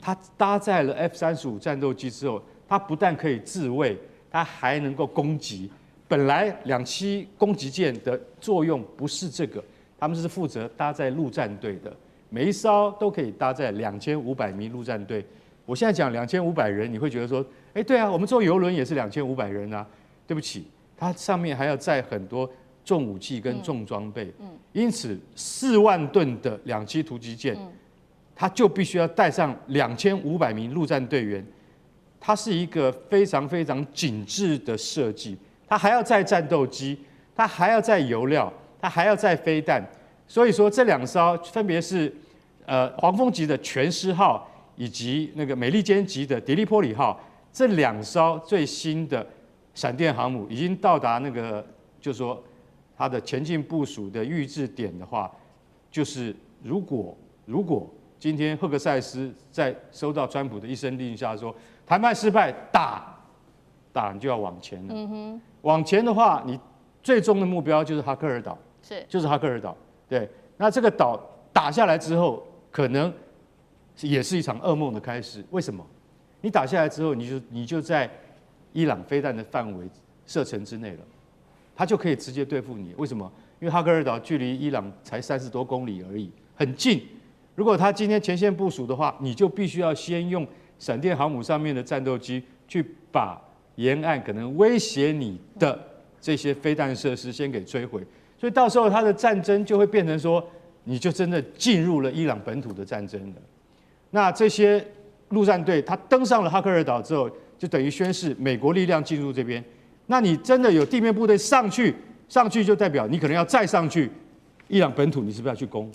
它搭载了 F-35战斗机之后，它不但可以自卫，它还能够攻击。本来2栖攻击舰的作用不是这个，他们是负责搭载陆战队的，每一艘都可以搭载2500名陆战队。我现在讲2500人，你会觉得说，对啊，我们坐邮轮也是2500人啊。对不起，它上面还要载很多重武器跟重装备，因此4万吨的2栖突击舰，它就必须要带上2500名陆战队员，它是一个非常非常紧致的设计，它还要载战斗机，它还要载油料，它还要载飞弹，所以说这2艘分别是黄蜂级的全狮号以及那个美利坚级的迪利波里号，这2艘最新的闪电航母已经到达那个，就是说它的前进部署的预置点的话，就是如果今天赫克塞斯在收到川普的一声令下说谈判失败打你就要往前了。往前的话，你最终的目标就是哈克尔岛，就是哈克尔岛。对，那这个岛打下来之后，可能也是一场噩梦的开始。为什么？你打下来之后，你就在伊朗飞弹的范围射程之内了，他就可以直接对付你。为什么？因为哈克尔岛距离伊朗才30多公里而已，很近。如果他今天前线部署的话，你就必须要先用闪电航母上面的战斗机去把沿岸可能威胁你的这些飞弹设施先给摧毁，所以到时候它的战争就会变成说，你就真的进入了伊朗本土的战争了。那这些陆战队他登上了哈克尔岛之后，就等于宣示美国力量进入这边。那你真的有地面部队上去就代表你可能要再上去伊朗本土，你是不是要去攻？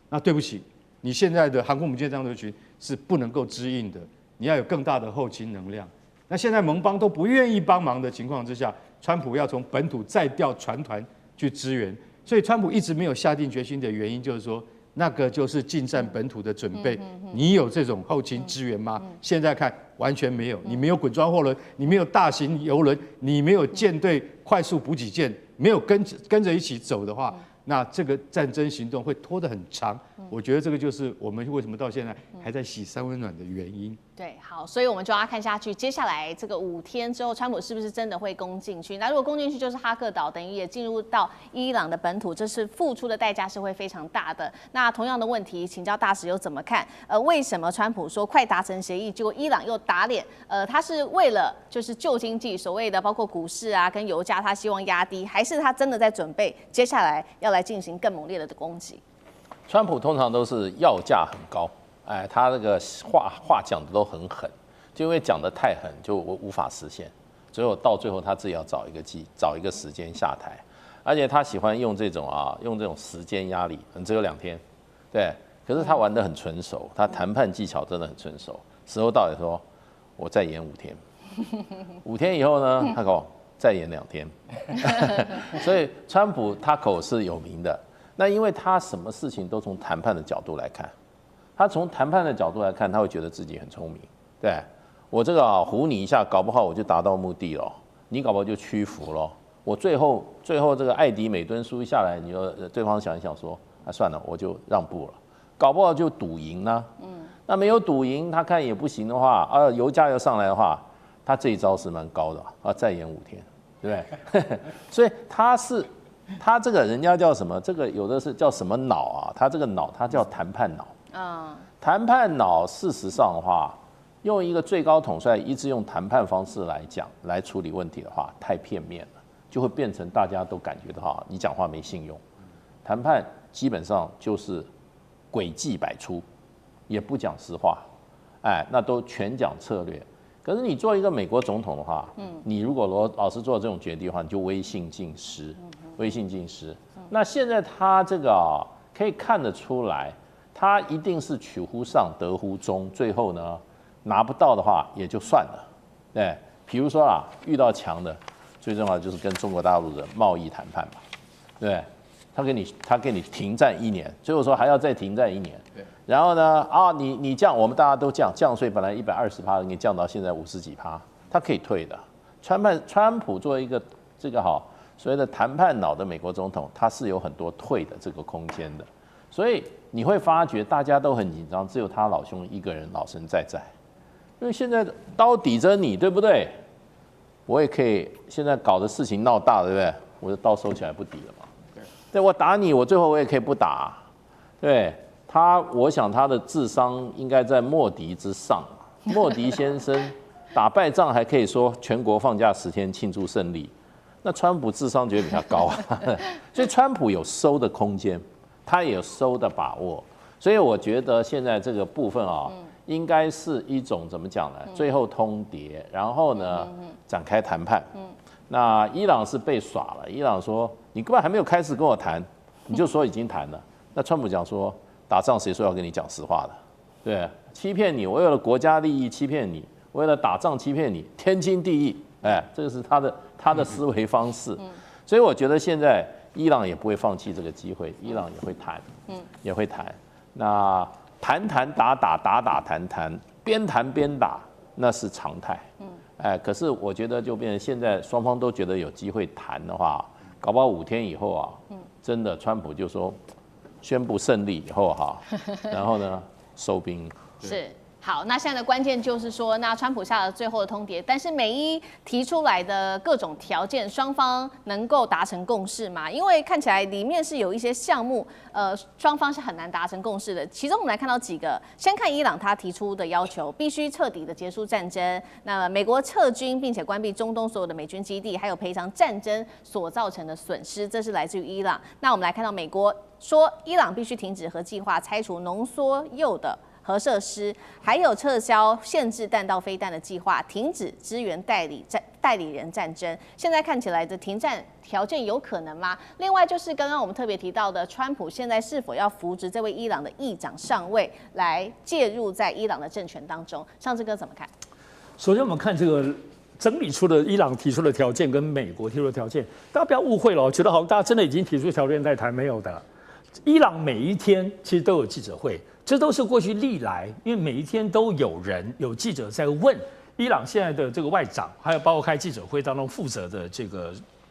那对不起，你现在的航空母舰战斗群是不能够支应的，你要有更大的后勤能量。那现在盟邦都不愿意帮忙的情况之下，川普要从本土再调船团去支援，所以川普一直没有下定决心的原因就是说，那个就是进占本土的准备。你有这种后勤支援吗？现在看完全没有，你没有滚装货轮，你没有大型油轮，你没有舰队快速补给舰，没有跟着一起走的话，那这个战争行动会拖得很长。我觉得这个就是我们为什么到现在还在洗三温暖的原因。对，好，所以我们就要看下去，接下来这个5天之后，川普是不是真的会攻进去？那如果攻进去，就是哈克岛，等于也进入到伊朗的本土，这是付出的代价是会非常大的。那同样的问题，请教大使又怎么看？为什么川普说快达成协议，结果伊朗又打脸？他是为了就是救经济，所谓的包括股市啊跟油价，他希望压低，还是他真的在准备接下来要来进行更猛烈的攻击？川普通常都是要价很高。哎，他那个话讲的都很狠，就因为讲的太狠，就无法实现。到最后他自己要找一个时间下台，而且他喜欢用这种时间压力，只有2天，对。可是他玩得很纯熟，他谈判技巧真的很纯熟。时候到也说，我再延5天，5天以后呢，他说再延2天。所以川普他口是有名的，那因为他什么事情都从谈判的角度来看。他从谈判的角度来看，他会觉得自己很聪明，对我这个唬你一下，搞不好我就达到目的了，你搞不好就屈服了。我最后这个艾迪美敦输下来，你说对方想一想说，算了，我就让步了，搞不好就赌赢呢。那没有赌赢，他看也不行的话，油价又上来的话，他这一招是蛮高的再延5天，对不对？所以他这个人家叫什么？这个有的是叫什么脑啊？他这个脑，他叫谈判脑。谈判脑，事实上的话，用一个最高统帅一直用谈判方式来处理问题的话，太片面了，就会变成大家都感觉到你讲话没信用。谈判基本上就是诡计百出，也不讲实话，那都全讲策略。可是你做一个美国总统的话，你如果老是做这种决定的话，你就威信尽失，威信尽失。那现在他这个可以看得出来。他一定是取乎上得乎中，最后呢拿不到的话也就算了，对。比如说遇到强的，最重要的就是跟中国大陆的贸易谈判嘛，对。他给你停战1年，最后说还要再停战1年，对。然后呢你降，我们大家都降税，本来120%给你降到现在50几%，他可以退的。川普作为一个这个所谓的谈判脑的美国总统，他是有很多退的这个空间的。所以你会发觉大家都很紧张，只有他老兄一个人老神在在，因为现在刀抵着你，对不对？我也可以现在搞的事情闹大，对不对？我的刀收起来不抵了嘛。对，我打你，我最后我也可以不打。对他，我想他的智商应该在莫迪之上。莫迪先生打败仗还可以说全国放假10天庆祝胜利，那川普智商觉得比他高所以川普有收的空间。他也有收的把握，所以我觉得现在这个部分应该是一种怎么讲呢？最后通牒，然后呢展开谈判。那伊朗是被耍了，伊朗说你根本还没有开始跟我谈，你就说已经谈了。那川普讲说打仗谁说要跟你讲实话的？对，欺骗你，我为了国家利益欺骗你，为了打仗欺骗你，天经地义。这个是他的思维方式。所以我觉得现在。伊朗也不会放弃这个机会，伊朗也会谈，也会谈。那谈打谈，边谈边打，那是常态。可是我觉得就变成现在双方都觉得有机会谈的话，搞不好5天以后真的川普就说宣布胜利以后然后呢收兵。是。好，那现在的关键就是说，那川普下了最后的通牒，但是美伊提出来的各种条件，双方能够达成共识吗？因为看起来里面是有一些项目，双方是很难达成共识的。其中我们来看到几个，先看伊朗他提出的要求，必须彻底的结束战争，那么美国撤军，并且关闭中东所有的美军基地，还有赔偿战争所造成的损失，这是来自于伊朗。那我们来看到美国说，伊朗必须停止核计划，拆除浓缩铀的核设施，还有撤销限制弹道飞弹的计划，停止支援代理人战争。现在看起来的停战条件有可能吗？另外就是刚刚我们特别提到的，川普现在是否要扶植这位伊朗的议长上位，来介入在伊朗的政权当中？上志哥怎么看？首先我们看这个整理出的伊朗提出的条件跟美国提出的条件，大家不要误会了，我觉得好像大家真的已经提出条件在谈，没有的。伊朗每一天其实都有记者会。这都是过去历来，因为每一天都有人有记者在问伊朗现在的这个外长，还有包括开记者会当中负责的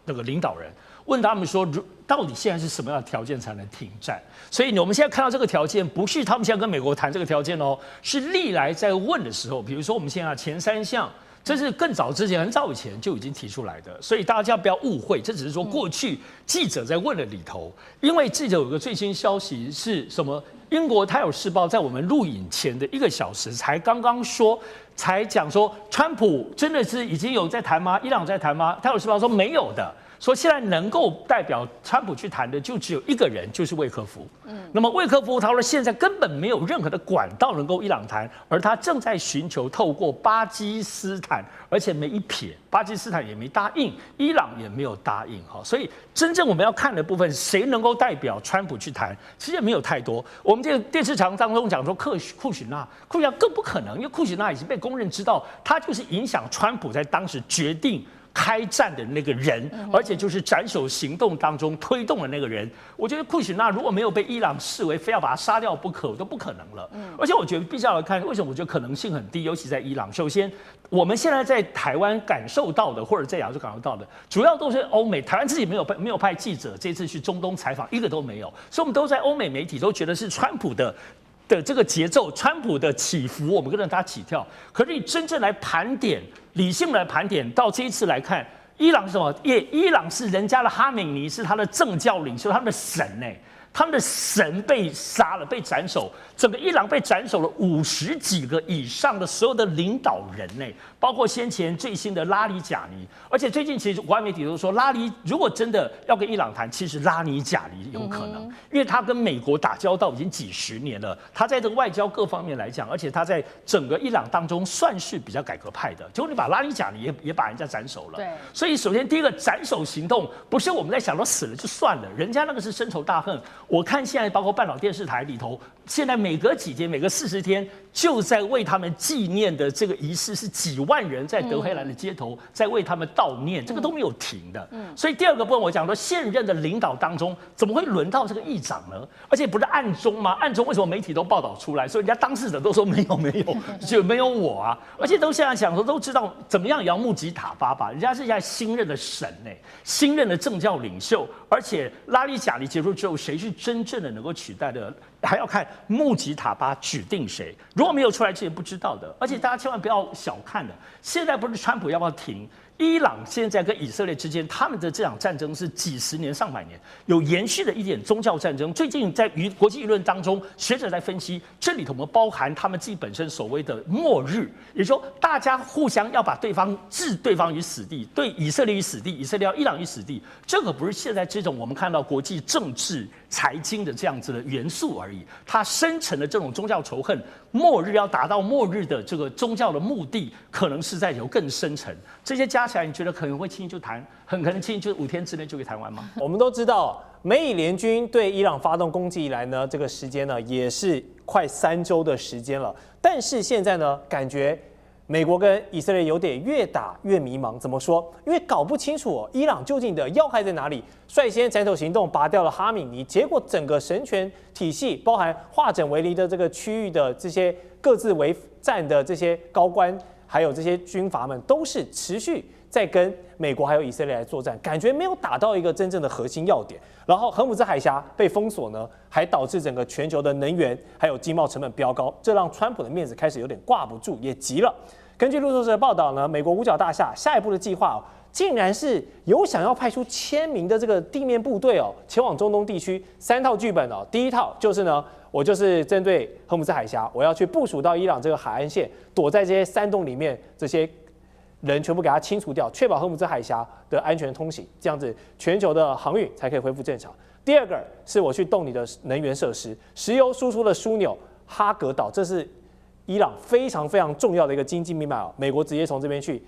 那个领导人，问他们说，到底现在是什么样的条件才能停战？所以我们现在看到这个条件，不是他们现在跟美国谈这个条件哦，是历来在问的时候，比如说我们现在前3项。这是更早之前，很早以前就已经提出来的，所以大家不要误会，这只是说过去记者在问的里头。因为记者有个最新消息是什么？英国《泰晤士报》在我们录影前的1个小时才刚刚说，才讲说，川普真的是已经有在谈吗？伊朗在谈吗？《泰晤士报》说没有的。说现在能够代表川普去谈的就只有一个人，就是魏克夫。那么魏克夫他说现在根本没有任何的管道能够伊朗谈，而他正在寻求透过巴基斯坦，而且没一撇，巴基斯坦也没答应，伊朗也没有答应哈。所以真正我们要看的部分，谁能够代表川普去谈，其实也没有太多。我们这个电视墙当中讲说库许纳更不可能，因为库许纳已经被公认知道，他就是影响川普在当时决定开战的那个人，而且就是斩首行动当中推动的那个人。我觉得库许纳如果没有被伊朗视为非要把他杀掉不可，都不可能了。而且我觉得必须要来看，为什么我觉得可能性很低，尤其在伊朗。首先，我们现在在台湾感受到的，或者在亚洲感受到的，主要都是欧美。台湾自己没有派记者这次去中东采访，一个都没有。所以我们都在欧美媒体都觉得是川普的这个节奏，川普的起伏，我们跟着他起跳。可是你真正来盘点，理性来盘点，到这一次来看，伊朗是什么？伊朗是人家的哈梅尼，是他的政教领袖，他们的神他们的神被杀了，被斩首，整个伊朗被斩首了50几个以上的所有的领导人包括先前最新的拉里贾尼，而且最近其实国外媒体都说，拉里如果真的要跟伊朗谈，其实拉里贾尼有可能，因为他跟美国打交道已经几10年了，他在这个外交各方面来讲，而且他在整个伊朗当中算是比较改革派的，结果你把拉里贾尼也把人家斩首了，对，所以首先第一个斩首行动不是我们在想到死了就算了，人家那个是深仇大恨。我看现在包括半岛电视台里头，现在每隔几天，每隔40天就在为他们纪念的这个仪式，是几万人在德黑兰的街头在为他们悼念，这个都没有停的。所以第二个部分我讲说，现任的领导当中怎么会轮到这个议长呢？而且不是暗中吗？暗中为什么媒体都报道出来？所以人家当事者都说没有，就没有我啊！而且都现在想说都知道怎么样也要目击塔巴吧，人家是现在新任的神新任的政教领袖，而且拉里贾尼结束之后，谁是真正的能够取代的，还要看穆吉塔巴指定谁。如果没有出来之前不知道的，而且大家千万不要小看了，现在不是川普要不要停？伊朗现在跟以色列之间，他们的这场战争是几十年、上百年，有延续的一点宗教战争。最近在国际舆论当中，学者在分析，这里头包含他们自己本身所谓的末日，也就是说，大家互相要把对方置对方于死地，对以色列于死地，以色列要伊朗于死地。这个不是现在这种我们看到国际政治、财经的这样子的元素而已，它深层的这种宗教仇恨，末日要达到末日的这个宗教的目的，可能是在有更深层。这些加起来，你觉得可能会轻易就谈，很可能轻易就5天之内就可以谈完吗？我们都知道，美以联军对伊朗发动攻击以来呢，这个时间呢也是快3周的时间了。但是现在呢，感觉美国跟以色列有点越打越迷茫。怎么说？因为搞不清楚伊朗究竟的要害在哪里。率先斩首行动拔掉了哈米尼，结果整个神权体系，包含化整为零的这个区域的这些各自为战的这些高官，还有这些军阀们，都是持续在跟美国还有以色列来作战，感觉没有打到一个真正的核心要点。然后荷姆兹海峡被封锁呢，还导致整个全球的能源还有经贸成本飙高，这让川普的面子开始有点挂不住，也急了。根据路透社的报道呢，美国五角大厦下一步的计划竟然是有想要派出1000名的这个地面部队前往中东地区，3套剧本第一套就是呢，我就是针对荷姆兹海峡，我要去部署到伊朗这个海岸线，躲在这些山洞里面，这些人全部给它清除掉，确保荷姆兹海峡的安全通行，这样子全球的航运才可以恢复正常。第二个是我去动你的能源设施，石油输出的枢纽哈格岛，这是伊朗非常非常重要的一个经济命脉美国直接从这边去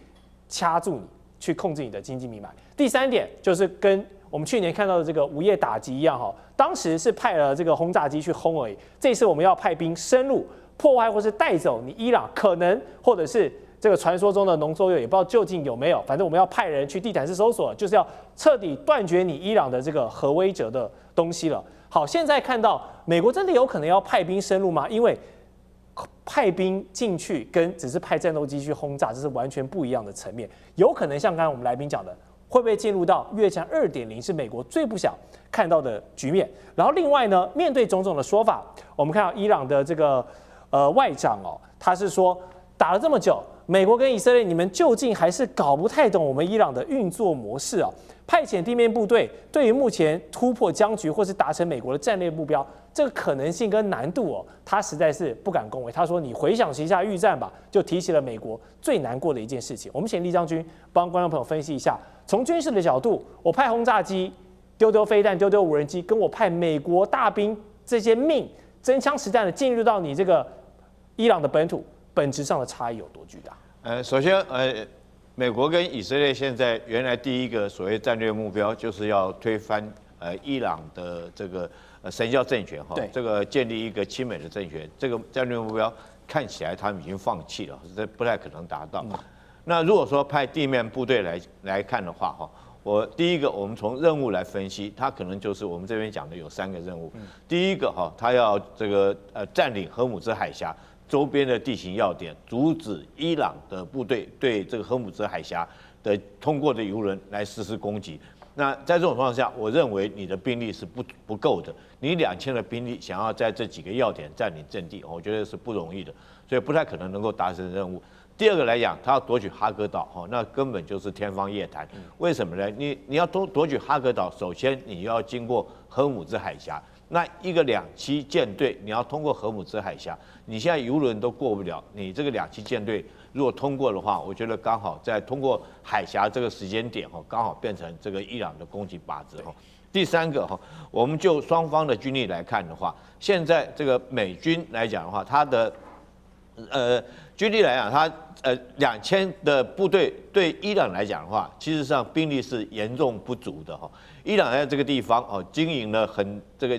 掐住你，去控制你的经济命脉。第3点就是跟我们去年看到的这个午夜打击一样当时是派了这个轰炸机去轰而已，这次我们要派兵深入破坏或是带走你伊朗可能或者是这个传说中的浓缩铀，也不知道究竟有没有，反正我们要派人去地毯式搜索，就是要彻底断绝你伊朗的这个核威慑的东西了。好，现在看到美国真的有可能要派兵深入吗？因为派兵进去跟只是派战斗机去轰炸，这是完全不一样的层面。有可能像刚才我们来宾讲的，会不会进入到越战2.0是美国最不想看到的局面？然后另外呢，面对种种的说法，我们看到伊朗的这个外长他是说打了这么久，美国跟以色列你们究竟还是搞不太懂我们伊朗的运作模式派遣地面部队对于目前突破僵局或是达成美国的战略目标，这个可能性跟难度他实在是不敢恭维。他说你回想一下预战吧，就提起了美国最难过的一件事情。我们请厉将军帮观众朋友分析一下，从军事的角度，我派轰炸机丢丢飞弹丢丢无人机，跟我派美国大兵这些命真枪实弹的进入到你这个伊朗的本土，本质上的差异有多巨大？首先美国跟以色列现在原来第一个所谓战略目标就是要推翻伊朗的这个神教政权这个建立一个亲美的政权，这个战略目标看起来他们已经放弃了，这不太可能达到。那如果说派地面部队来看的话第一个我们从任务来分析，它可能就是我们这边讲的有3个任务。第一个它要这个占领荷姆兹海峡周边的地形要点，阻止伊朗的部队对这个荷姆兹海峡的通过的油轮来实施攻击。那在这种情况下，我认为你的兵力是不够的，你2000的兵力想要在这几个要点占领阵地，我觉得是不容易的，所以不太可能能够达成任务。第二个来讲，他要夺取哈格岛那根本就是天方夜谭。为什么呢？你要夺取哈格岛，首先你要经过荷姆兹海峡。那一个2栖舰队，你要通过荷姆兹海峡，你现在油轮都过不了，你这个2栖舰队如果通过的话，我觉得刚好在通过海峡这个时间点刚好变成这个伊朗的攻击靶子第3个我们就双方的军力来看的话，现在这个美军来讲的话，它的军力来讲，它2000的部队对伊朗来讲的话，其实上兵力是严重不足的伊朗在这个地方经营了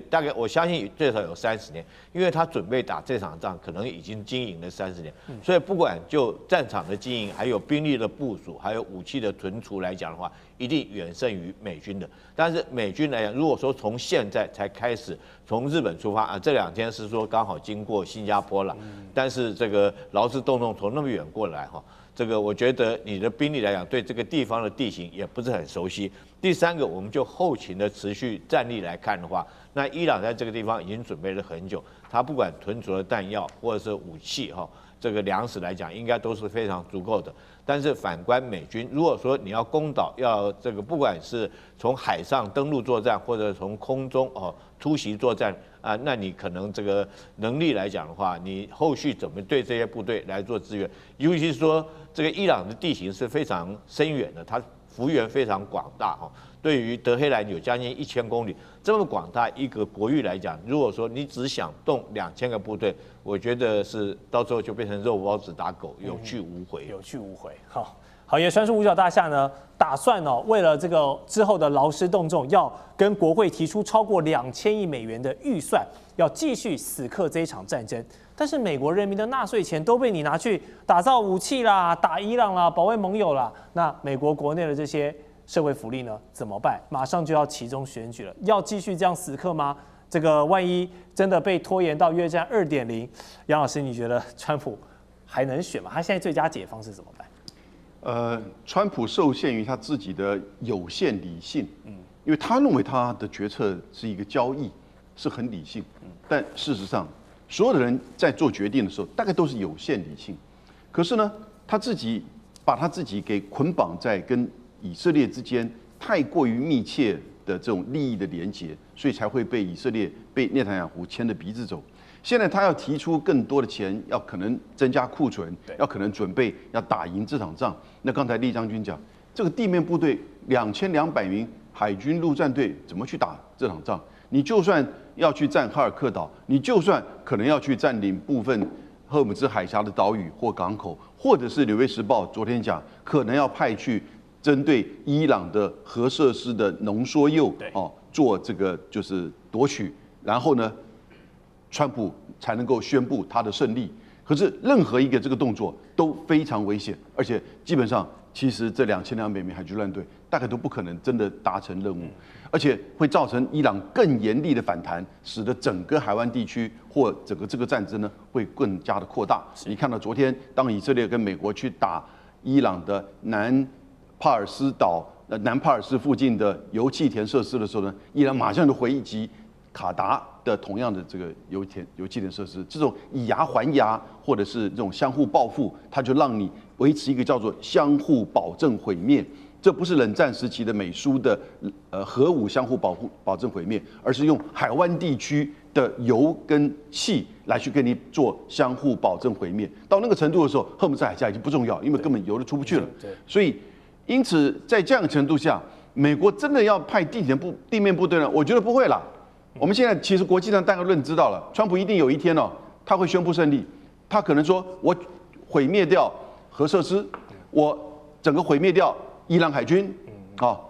大概我相信最少有30年，因为他准备打这场仗，可能已经经营了30年，所以不管就战场的经营，还有兵力的部署，还有武器的存储来讲的话，一定远胜于美军的。但是美军来讲，如果说从现在才开始从日本出发这2天是说刚好经过新加坡了，但是这个劳师动众从那么远过来这个我觉得你的兵力来讲，对这个地方的地形也不是很熟悉。第3个，我们就后勤的持续战力来看的话，那伊朗在这个地方已经准备了很久，他不管存储的弹药或者是武器这个粮食来讲，应该都是非常足够的。但是反观美军，如果说你要攻岛，要这个不管是从海上登陆作战，或者从空中突袭作战那你可能这个能力来讲的话，你后续怎么对这些部队来做支援？尤其是说这个伊朗的地形是非常深远的，它幅员非常广大对于德黑兰有将近1000公里，这么广大一个国域来讲，如果说你只想动2000个部队，我觉得是到时候就变成肉包子打狗，有去无回。有去无回。好，也传出五角大厦呢，打算为了这个之后的劳师动众，要跟国会提出超过2000亿美元的预算，要继续死磕这一场战争。但是美国人民的纳税钱都被你拿去打造武器啦、打伊朗啦、保卫盟友啦，那美国国内的这些社会福利呢怎么办？马上就要期中选举了，要继续这样死磕吗？这个万一真的被拖延到越战2.0，杨老师，你觉得川普还能选吗？他现在最佳解方是怎么办？川普受限于他自己的有限理性，因为他认为他的决策是一个交易，是很理性，但事实上，所有的人在做决定的时候，大概都是有限理性。可是呢，他自己把他自己给捆绑在跟以色列之间太过于密切的这种利益的连结，所以才会被以色列被内塔尼亚胡牵着鼻子走。现在他要提出更多的钱，要可能增加库存，要可能准备要打赢这场仗。那刚才厉将军讲，这个地面部队2200名海军陆战队怎么去打这场仗？你就算要去占哈尔克岛，你就算可能要去占领部分荷尔姆兹海峡的岛屿或港口，或者是《纽约时报》昨天讲，可能要派去针对伊朗的核设施的浓缩铀做这个就是夺取，然后呢，川普才能够宣布他的胜利。可是任何一个这个动作都非常危险，而且基本上其实这2200名海军陆战队大概都不可能真的达成任务，而且会造成伊朗更严厉的反弹，使得整个海湾地区或整个这个战争呢会更加的扩大。你看到昨天当以色列跟美国去打伊朗的南帕尔斯岛、南帕尔斯附近的油气田设施的时候呢，伊朗马上就回击卡达的同样的这个油气田设施，这种以牙还牙或者是这种相互报复，它就让你维持一个叫做相互保证毁灭。这不是冷战时期的美苏的核武相互保证毁灭，而是用海湾地区的油跟气来去跟你做相互保证毁灭。到那个程度的时候，荷尔姆兹海峡已经不重要，因为根本油都出不去了。所以，因此在这样的程度下，美国真的要派地面部队呢？我觉得不会啦。我们现在其实国际上大概论知道了，川普一定有一天他会宣布胜利，他可能说我毁灭掉核设施，我整个毁灭掉伊朗海军，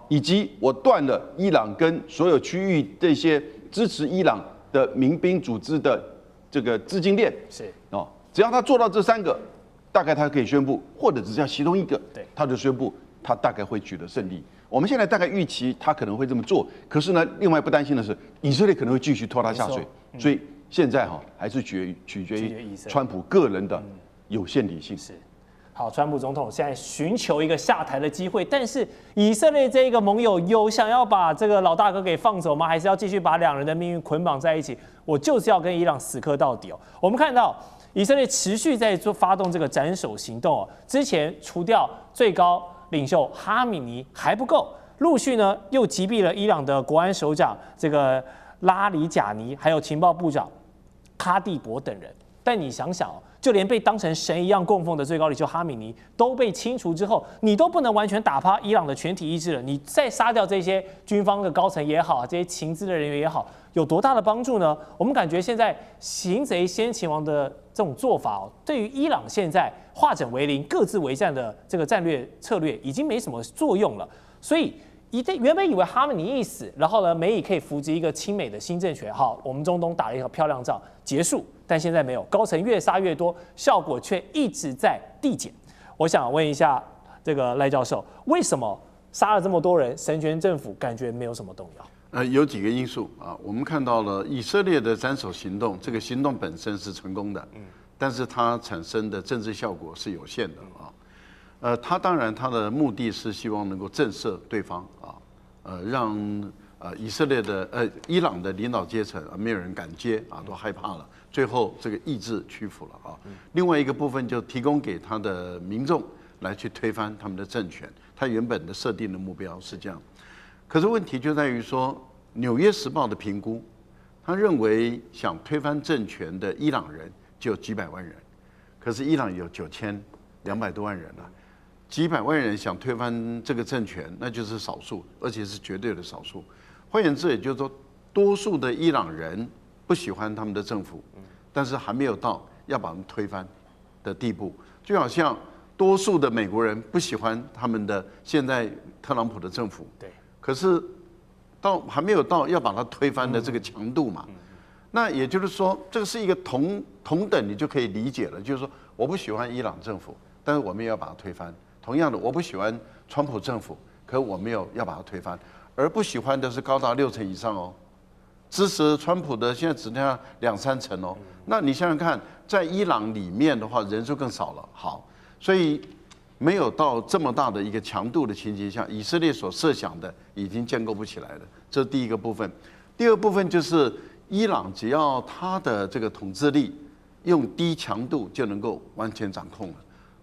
以及我断了伊朗跟所有区域这些支持伊朗的民兵组织的这个资金链，只要他做到这3个，大概他可以宣布，或者只要其中一个，他就宣布他大概会取得胜利。我们现在大概预期他可能会这么做，可是呢，另外不担心的是，以色列可能会继续拖他下水，所以现在还是取决于川普个人的有限理性。是，好，川普总统现在寻求一个下台的机会，但是以色列这一个盟友有想要把这个老大哥给放走吗？还是要继续把2人的命运捆绑在一起？我就是要跟伊朗死磕到底哦。我们看到以色列持续在发动这个斩首行动哦，之前除掉最高领袖哈米尼还不够，陆续呢又击毙了伊朗的国安首长这个拉里贾尼，还有情报部长哈蒂博等人。但你想想就连被当成神一样供奉的最高领袖哈米尼都被清除之后，你都不能完全打趴伊朗的全体意志了。你再杀掉这些军方的高层也好，这些情资的人员也好，有多大的帮助呢？我们感觉现在擒贼先擒王的这种做法对于伊朗现在化整为零、各自为战的这个战略策略已经没什么作用了。所以原本以为哈米尼一死，然后呢，美以可以扶植一个亲美的新政权，好，我们中东打了一个漂亮仗，结束。但现在没有，高层越杀越多，效果却一直在递减。我想问一下这个赖教授，为什么杀了这么多人，神权政府感觉没有什么动摇？有几个因素啊，我们看到了以色列的斩首行动，这个行动本身是成功的，但是它产生的政治效果是有限的啊。他当然他的目的是希望能够震慑对方让以色列的伊朗的领导阶层没有人敢接都害怕了，最后这个意志屈服了啊。另外一个部分就提供给他的民众来去推翻他们的政权，他原本的设定的目标是这样。可是问题就在于说，《纽约时报》的评估，他认为想推翻政权的伊朗人就有几百万人，可是伊朗有9200多万人了。几百万人想推翻这个政权，那就是少数，而且是绝对的少数。换言之，也就是说，多数的伊朗人不喜欢他们的政府，但是还没有到要把他们推翻的地步。就好像多数的美国人不喜欢他们的现在特朗普的政府，对，可是还没有到要把它推翻的这个强度嘛。那也就是说，这个是一个同等，你就可以理解了。就是说，我不喜欢伊朗政府，但是我们也要把它推翻。同样的，我不喜欢川普政府，可我没有要把它推翻，而不喜欢的是高达60%以上哦，支持川普的现在只剩下2-3成哦。那你想想看，在伊朗里面的话，人数更少了。好，所以没有到这么大的一个强度的情形下，以色列所设想的已经建构不起来了。这是第一个部分。第二部分就是伊朗只要他的这个统治力用低强度就能够完全掌控了。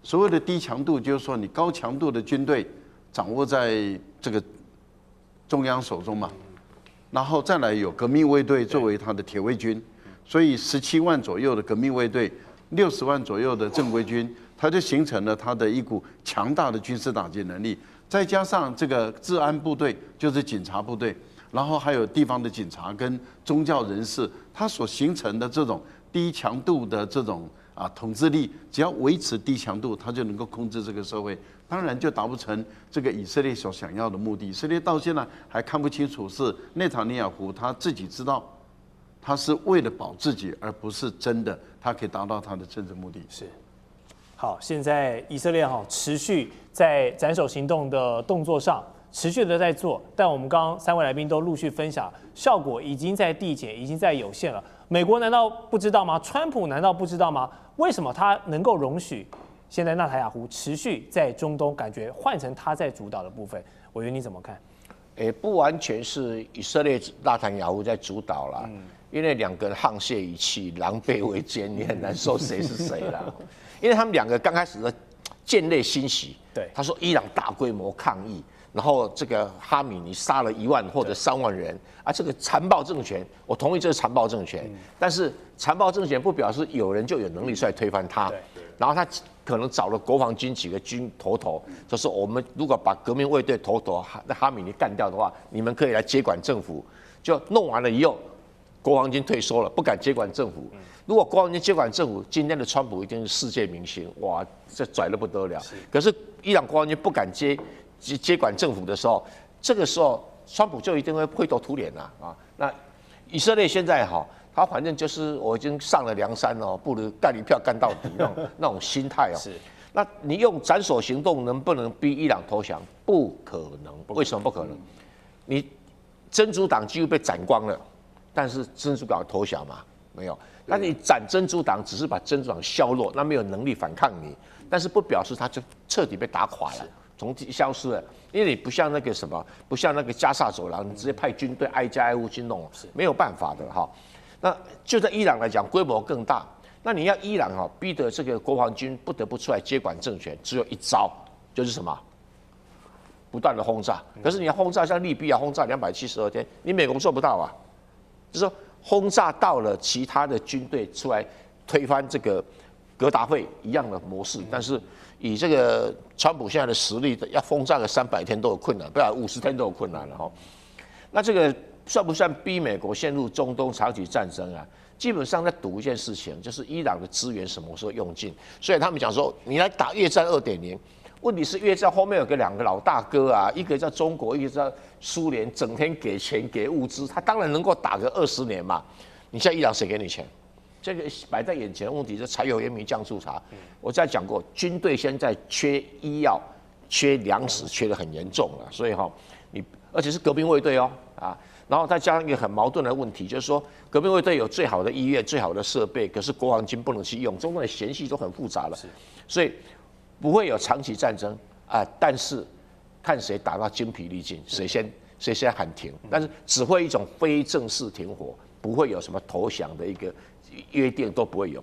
所谓的低强度，就是说你高强度的军队掌握在这个中央手中嘛，然后再来有革命卫队作为他的铁卫军，所以17万左右的革命卫队，60万左右的正规军，它就形成了它的一股强大的军事打击能力。再加上这个治安部队，就是警察部队，然后还有地方的警察跟宗教人士，它所形成的这种低强度的这种统治力，只要维持低强度，它就能够控制这个社会。当然就达不成这个以色列所想要的目的。以色列到现在还看不清楚是内塔尼亚胡他自己知道，他是为了保自己，而不是真的他可以达到他的政治目的。是。好，现在以色列持续在斩首行动的动作上持续的在做，但我们刚刚3位来宾都陆续分享，效果已经在递减，已经在有限了。美国难道不知道吗？川普难道不知道吗？为什么他能够容许现在纳塔雅胡持续在中东感觉换成他在主导的部分？委员你怎么看？不完全是以色列纳塔雅胡在主导啦，因为两个人沆瀣一气，狼狈为奸，你很难说谁是谁啦。因为他们两个刚开始的见类欣喜，对，他说伊朗大规模抗议，然后这个哈米尼杀了1万或者3万人啊，这个残暴政权，我同意这是残暴政权，但是残暴政权不表示有人就有能力出来推翻他，然后他可能找了国防军几个军头，就是我们如果把革命卫队头哈米尼干掉的话，你们可以来接管政府，就弄完了以后，国防军退缩了，不敢接管政府。如果国防军接管政府，今天的川普一定是世界明星，哇，这拽得不得了。可是伊朗国防军不敢接管政府的时候，这个时候川普就一定会灰头土脸啊！那以色列现在他反正就是我已经上了梁山哦，不如干一票干到底那种心态哦。是。那你用斩首行动能不能逼伊朗投降？不可能。为什么不可能？你真主党几乎被斩光了，但是真主党投降吗？没有。那你斩真主党只是把真主党削弱，那没有能力反抗你，但是不表示他就彻底被打垮了，从消失了。因为你不像那个什么，不像那个加萨走廊，你直接派军队挨家挨户去弄，没有办法的哈。那就在伊朗来讲，规模更大。那你要伊朗逼得这个国防军不得不出来接管政权，只有一招，就是什么？不断的轰炸。可是你要轰炸像利比亚轰炸272天，你美国做不到啊。就是说轰炸到了其他的军队出来推翻这个格达费一样的模式，但是以这个川普现在的实力，要轰炸个300天都有困难，不然50天都有困难了哈。那这个算不算逼美国陷入中东长期战争啊？基本上在赌一件事情，就是伊朗的资源什么时候用尽。所以他们讲说，你来打越战2.0，问题是越战后面有2个老大哥啊，一个叫中国，一个叫苏联，整天给钱给物资，他当然能够打个20年嘛。你现在伊朗谁给你钱？这个摆在眼前的问题是柴油盐米酱醋茶。我在讲过，军队现在缺医药、缺粮食，缺得很严重了，所以而且是革命卫队哦啊。然后再加上一个很矛盾的问题，就是说革命卫队有最好的医院、最好的设备，可是国防军不能去用，中间的嫌隙都很复杂了，所以不会有长期战争啊。但是看谁打到精疲力尽，谁先喊停，但是只会一种非正式停火，不会有什么投降的一个约定，都不会有。